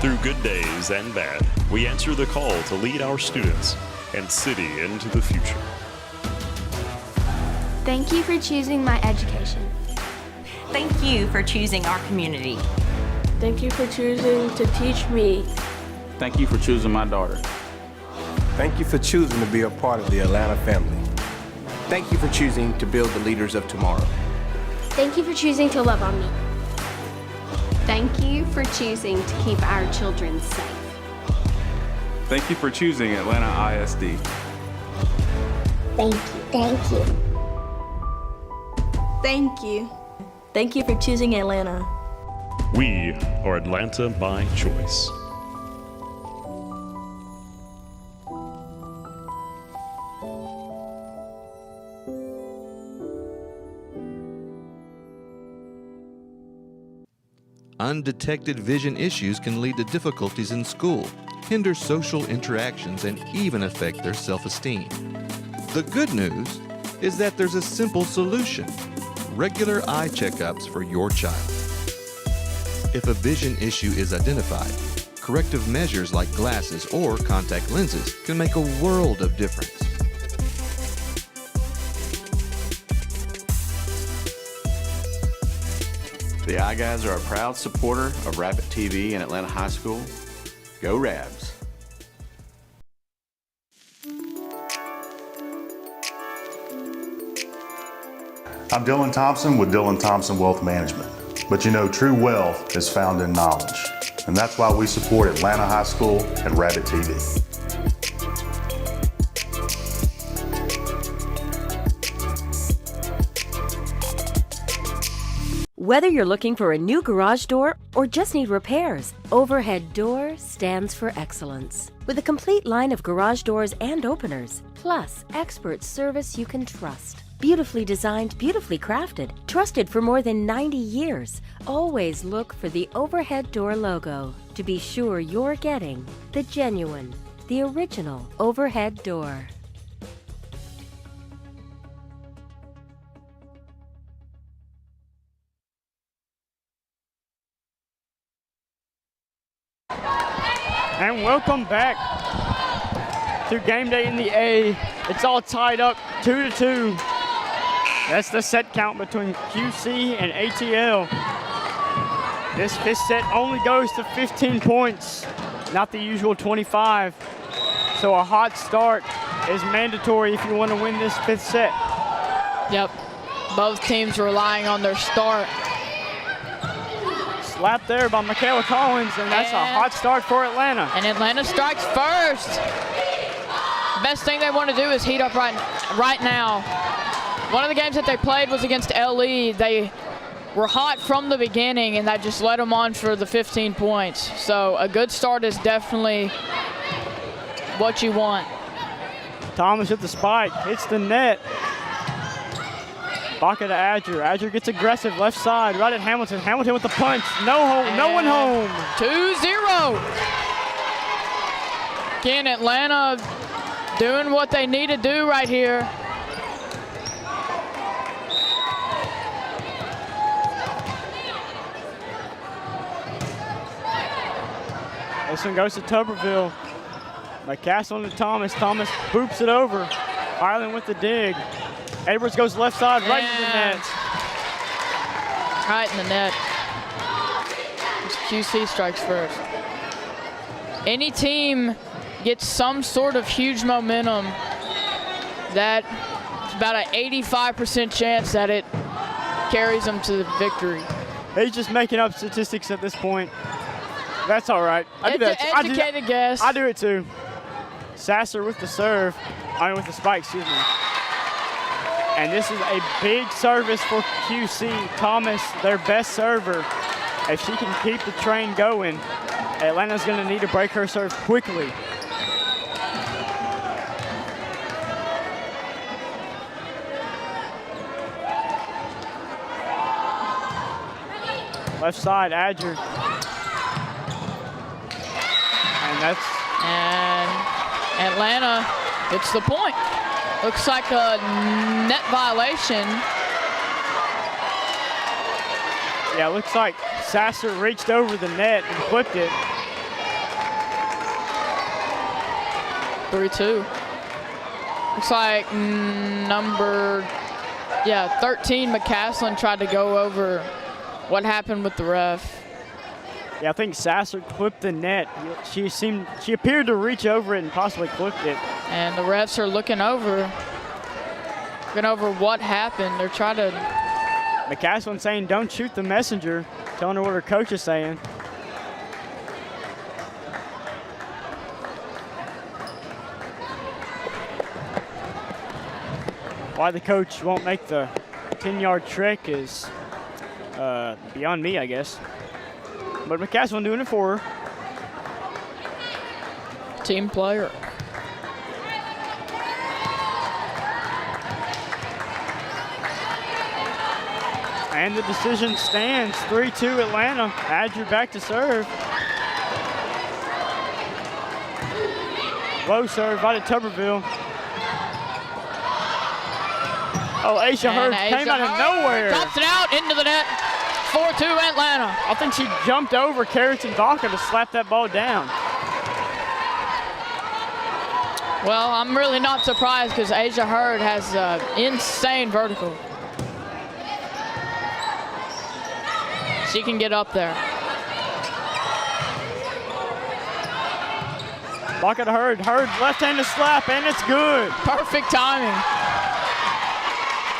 Through good days and bad, we answer the call to lead our students and city into the future. Thank you for choosing my education. Thank you for choosing our community. Thank you for choosing to teach me. Thank you for choosing my daughter. Thank you for choosing to be a part of the Atlanta family. Thank you for choosing to build the leaders of tomorrow. Thank you for choosing to love on me. Thank you for choosing to keep our children safe. Thank you for choosing Atlanta ISD. Thank you. Thank you. Thank you. Thank you for choosing Atlanta. We are Atlanta by choice. Undetected vision issues can lead to difficulties in school, hinder social interactions, and even affect their self-esteem. The good news is that there's a simple solution: regular eye checkups for your child. If a vision issue is identified, corrective measures like glasses or contact lenses can make a world of difference. The Eye Guys are a proud supporter of Rabbit TV and Atlanta High School. Go Rabs! I'm Dylan Thompson with Dylan Thompson Wealth Management. But you know, true wealth is found in knowledge. And that's why we support Atlanta High School and Rabbit TV. Whether you're looking for a new garage door or just need repairs, Overhead Door stands for excellence. With a complete line of garage doors and openers, plus expert service you can trust. Beautifully designed, beautifully crafted, trusted for more than 90 years. Always look for the Overhead Door logo to be sure you're getting the genuine, the original Overhead Door. And welcome back to Game Day in the A. It's all tied up 2-2. That's the set count between QC and ATL. This 5th set only goes to 15 points, not the usual 25. So a hot start is mandatory if you want to win this 5th set. Yep, both teams relying on their start. Slap there by Michaela Collins, and that's a hot start for Atlanta. And Atlanta strikes first. Best thing they want to do is heat up right now. One of the games that they played was against LE. They were hot from the beginning, and that just led them on for the 15 points. So a good start is definitely what you want. Thomas with the spike, hits the net. Baca to Adger. Adger gets aggressive, left side, right at Hamilton. Hamilton with the punch. No one home. 2-0. Again, Atlanta doing what they need to do right here. This one goes to Tuberville. McCaslin to Thomas. Thomas boops it over. Ireland with the dig. Edwards goes left side, right in the net. Right in the net. QC strikes first. Any team gets some sort of huge momentum, that it's about an 85% chance that it carries them to the victory. He's just making up statistics at this point. That's all right. I do that. Educated guess. I do it too. Sasser with the serve. With the spike, excuse me. And this is a big service for QC. Thomas, their best server. If she can keep the train going, Atlanta's going to need to break her serve quickly. Left side, Adger. And Atlanta gets the point. Looks like a net violation. Yeah, looks like Sasser reached over the net and flipped it. 3-2. Looks like 13, McCaslin tried to go over what happened with the ref. Yeah, I think Sasser clipped the net. She appeared to reach over it and possibly clipped it. And the refs are looking over what happened. They're trying to. McCaslin saying, "Don't shoot the messenger," telling her what her coach is saying. Why the coach won't make the 10-yard trick is beyond me, I guess. But McCaslin doing it for her. Team player. And the decision stands. 3-2 Atlanta. Adger back to serve. Low serve right at Tuberville. Oh, Aisha Hurd came out of nowhere. Tops it out into the net. 4-2 Atlanta. I think she jumped over Carrington Baca to slap that ball down. Well, I'm really not surprised because Asia Hurd has insane vertical. She can get up there. Baca to Hurd. Hurd left-handed slap, and it's good. Perfect timing.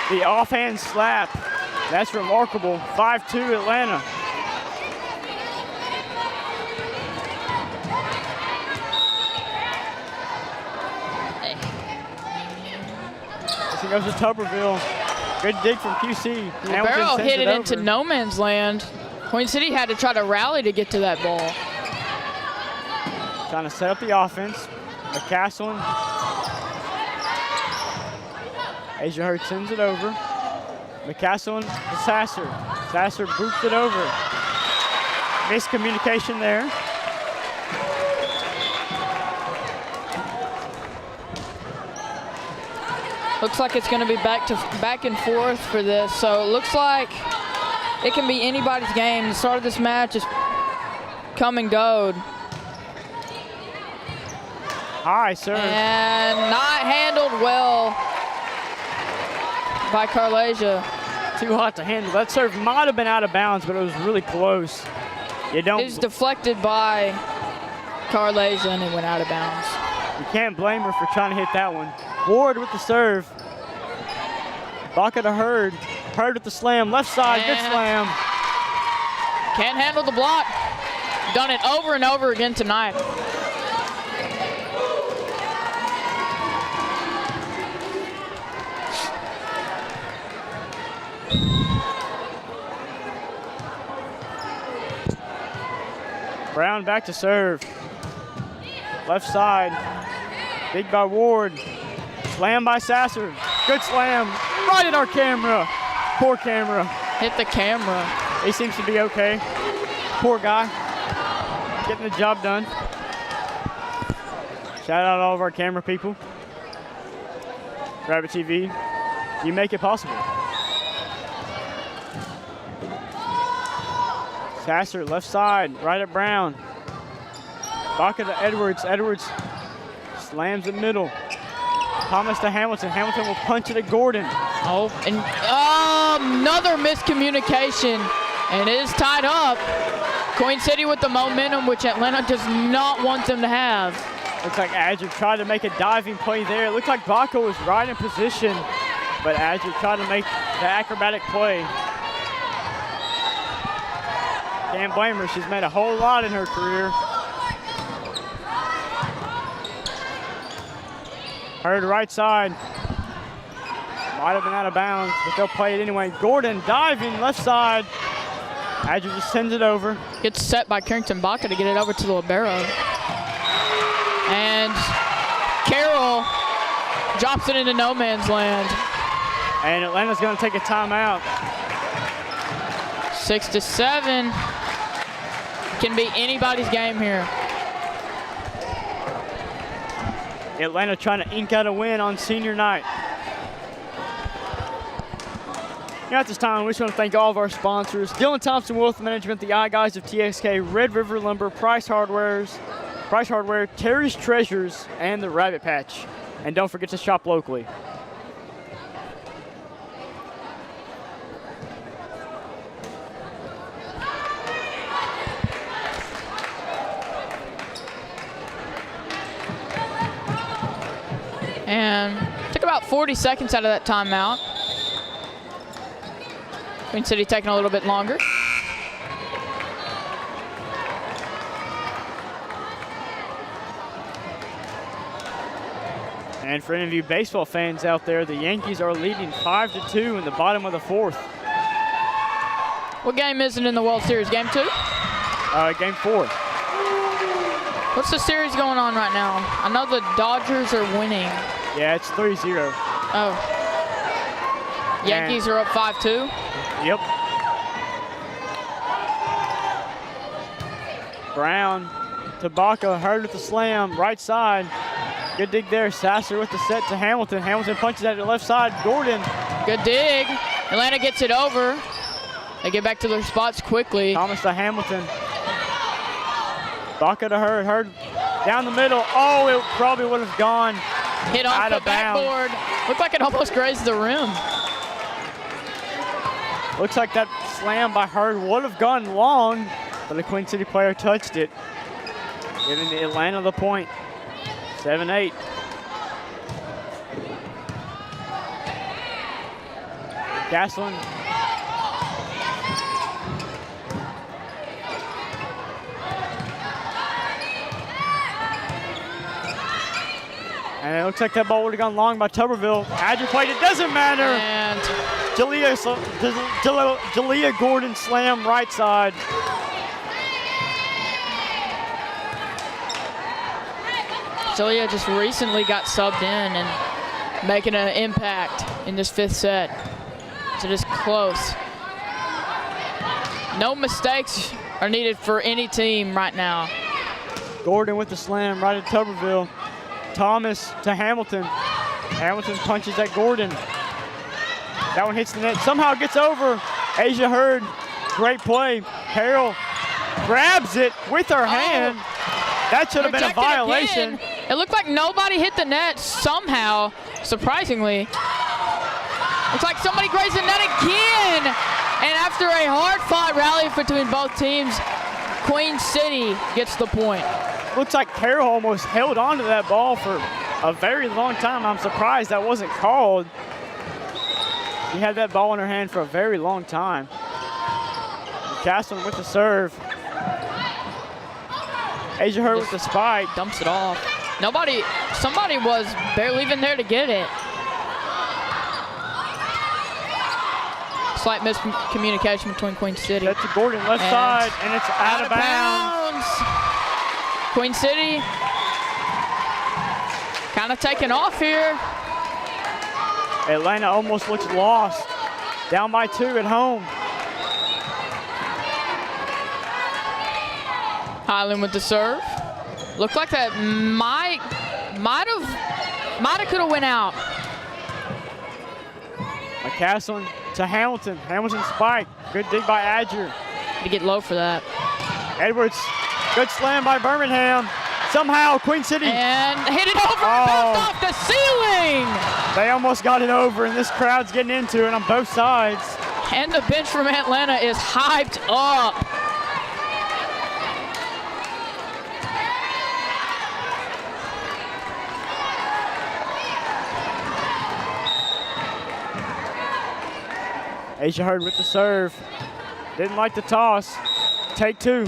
The offhand slap. That's remarkable. 5-2 Atlanta. This goes to Tuberville. Good dig from QC. Barrow hit it into no man's land. Queen City had to try to rally to get to that ball. Trying to set up the offense. McCaslin. Asia Hurd sends it over. McCaslin to Sasser. Sasser boots it over. Miscommunication there. Looks like it's going to be back and forth for this. So it looks like it can be anybody's game. The start of this match is come and go. High serve. And not handled well by Carlasia. Too hot to handle. That serve might have been out of bounds, but it was really close. You don't. It was deflected by Carlasia and it went out of bounds. You can't blame her for trying to hit that one. Ward with the serve. Baca to Hurd. Hurd with the slam. Left side, good slam. Can't handle the block. Done it over and over again tonight. Brown back to serve. Left side. Big by Ward. Slam by Sasser. Good slam. Right at our camera. Poor camera. Hit the camera. He seems to be okay. Poor guy. Getting the job done. Shout out all of our camera people. Rabbit TV. You make it possible. Sasser, left side, right at Brown. Baca to Edwards. Edwards slams the middle. Thomas to Hamilton. Hamilton will punch it at Gordon. Oh, and another miscommunication, and it is tied up. Queen City with the momentum, which Atlanta does not want them to have. Looks like Adger tried to make a diving play there. It looked like Baca was right in position, but Adger tried to make the acrobatic play. Can't blame her. She's made a whole lot in her career. Hurd right side. Might have been out of bounds, but they'll play it anyway. Gordon diving left side. Adger just sends it over. Gets set by Carrington Baca to get it over to the libero. And Carroll drops it into no man's land. And Atlanta's going to take a timeout. 6-7. Can be anybody's game here. Atlanta trying to ink out a win on senior night. At this time, we just want to thank all of our sponsors: Dylan Thompson Wealth Management, the I Guys of TXK, Red River Lumber, Price Hardware, Terry's Treasures, and the Rabbit Patch. And don't forget to shop locally. And took about 40 seconds out of that timeout. Queen City taking a little bit longer. And for any of you baseball fans out there, the Yankees are leading 5-2 in the bottom of the fourth. What game is it in the World Series? Game 2? Game 4. What's the series going on right now? I know the Dodgers are winning. Yeah, it's 3-0. Oh. Yankees are up 5-2? Yep. Brown to Baca, Hurd with the slam, right side. Good dig there. Sasser with the set to Hamilton. Hamilton punches at the left side. Gordon. Good dig. Atlanta gets it over. They get back to their spots quickly. Thomas to Hamilton. Baca to Hurd. Hurd down the middle. Oh, it probably would have gone hit off the backboard. Looked like it almost grazed the rim. Looks like that slam by Hurd would have gone long, but the Queen City player touched it, giving the Atlanta the point. 7-8. Gaslin. And it looks like that ball would have gone long by Tuberville. Adger played it, doesn't matter. And Jalea Gordon slam right side. Jalea just recently got subbed in and making an impact in this fifth set. So it is close. No mistakes are needed for any team right now. Gordon with the slam right at Tuberville. Thomas to Hamilton. Hamilton punches at Gordon. That one hits the net. Somehow gets over. Asia Hurd. Great play. Carroll grabs it with her hand. That should have been a violation. Again. It looked like nobody hit the net somehow, surprisingly. Looks like somebody grazed the net again. And after a hard-fought rally between both teams, Queen City gets the point. Looks like Carroll almost held on to that ball for a very long time. I'm surprised that wasn't called. She had that ball in her hand for a very long time. Castlin with the serve. Asia Hurd with the spike. Dumps it off. Somebody was barely even there to get it. Slight miscommunication between Queen City. That's to Gordon left side, and it's out of bounds. Queen City kind of taking off here. Atlanta almost looks lost. Down by 2 at home. Highland with the serve. Looked like that might have could have went out. McCaslin to Hamilton. Hamilton spike. Good dig by Adger. To get low for that. Edwards. Good slam by Birmingham. Somehow, Queen City. And hit it over and bounced off the ceiling. They almost got it over, and this crowd's getting into it on both sides. And the bench from Atlanta is hyped up. Asia Hurd with the serve. Didn't like the toss. Take two.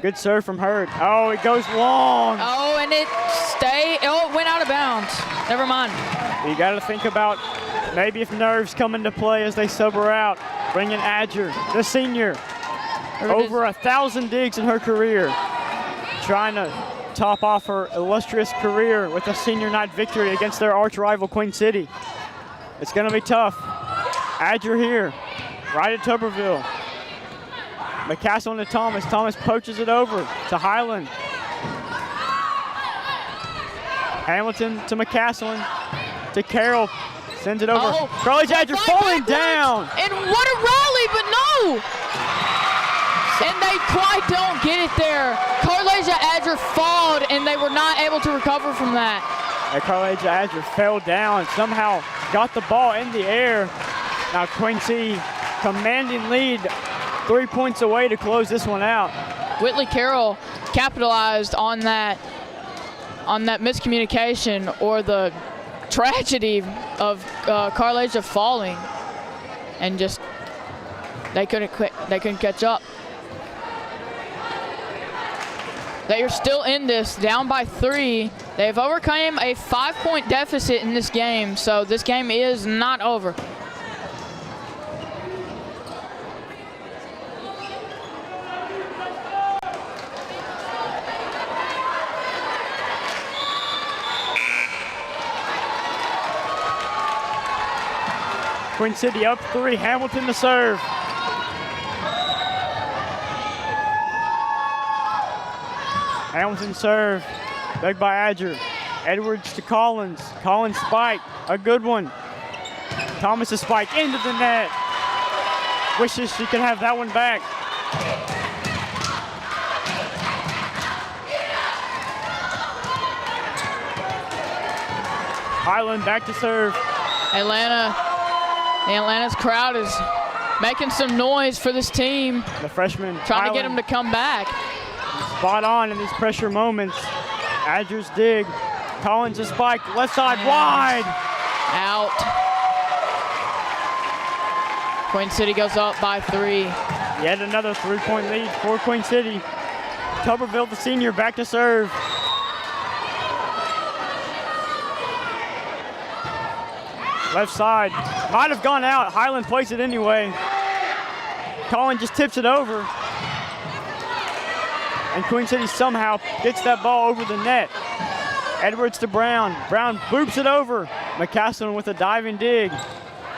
Good serve from Hurd. Oh, it goes long. Oh, and it went out of bounds. Never mind. You got to think about maybe if nerves come into play as they sub her out. Bring in Adger, the senior. Over 1,000 digs in her career. Trying to top off her illustrious career with a senior night victory against their arch rival Queen City. It's going to be tough. Adger here, right at Tuberville. McCaslin to Thomas. Thomas poaches it over to Highland. Hamilton to McCaslin to Carroll. Sends it over. Carly Adger falling down. And what a rally, but no! And they quite don't get it there. Carlasia Adger falled, and they were not able to recover from that. Carlasia Adger fell down, somehow got the ball in the air. Now Queen City commanding lead, 3 points away to close this one out. Whitley Carroll capitalized on that miscommunication or the tragedy of Carlasia falling, and just they couldn't catch up. They are still in this, down by 3. They've overcome a 5-point deficit in this game, so this game is not over. Queen City up 3, Hamilton to serve. Hamilton serve, dug by Adger. Edwards to Collins. Collins spike, a good one. Thomas a spike into the net. Wishes she could have that one back. Highland back to serve. Atlanta's crowd is making some noise for this team. The freshman trying to get them to come back. Spot on in these pressure moments. Adger's dig. Collins a spike, left side wide. Out. Queen City goes up by 3. Yet another 3-point lead for Queen City. Tuberville, the senior, back to serve. Left side, might have gone out. Highland plays it anyway. Collins just tips it over. And Queen City somehow gets that ball over the net. Edwards to Brown. Brown boops it over. McCaslin with a diving dig.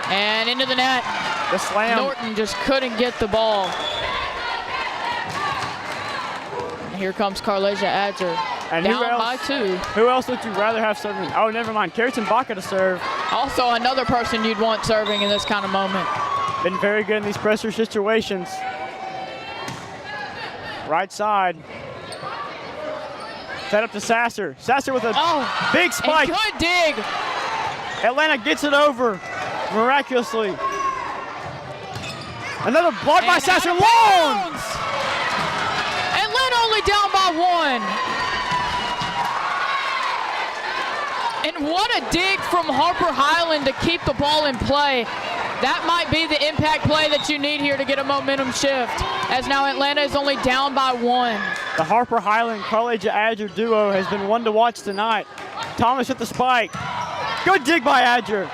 And into the net. The slam. Norton just couldn't get the ball. And here comes Carlasia Adger. And down by 2. Who else would you rather have serving? Oh, never mind. Carrington Baca to serve. Also another person you'd want serving in this kind of moment. Been very good in these pressure situations. Right side. Set up to Sasser. Sasser with a big spike. Good dig. Atlanta gets it over miraculously. Another block by Sasser. Long. Atlanta only down by 1. And what a dig from Harper Highland to keep the ball in play. That might be the impact play that you need here to get a momentum shift, as now Atlanta is only down by 1. The Harper Highland Carlasia Adger duo has been one to watch tonight. Thomas with the spike. Good dig by Adger.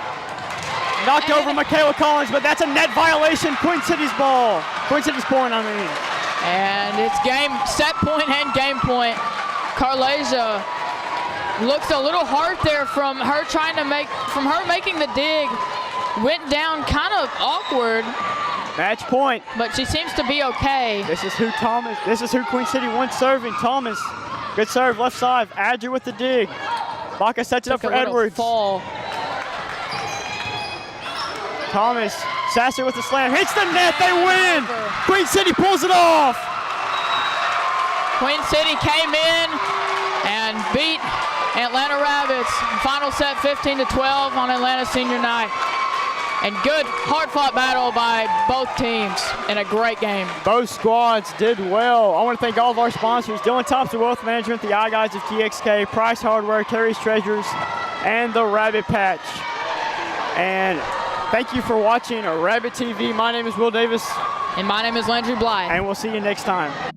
Knocked over Michaela Collins, but that's a net violation. Queen City's ball. Queen City's point, I mean. And it's set point and game point. Carlasia looks a little hard there from her making the dig. Went down kind of awkward. Match point. But she seems to be okay. This is who Queen City wants serving. Thomas. Good serve, left side. Adger with the dig. Baca sets it up for Edwards. Fall. Thomas Sasser with the slam, hits the net, they win! Queen City pulls it off! Queen City came in and beat Atlanta Rabbits. Final set 15-12 on Atlanta Senior Night. And good, hard-fought battle by both teams in a great game. Both squads did well. I want to thank all of our sponsors, Dylan Thompson Wealth Management, the iGuys of TXK, Price Hardware, Terry's Treasures, and the Rabbit Patch. And thank you for watching Rabbit TV. My name is Will Davis. And my name is Landry Blythe. And we'll see you next time.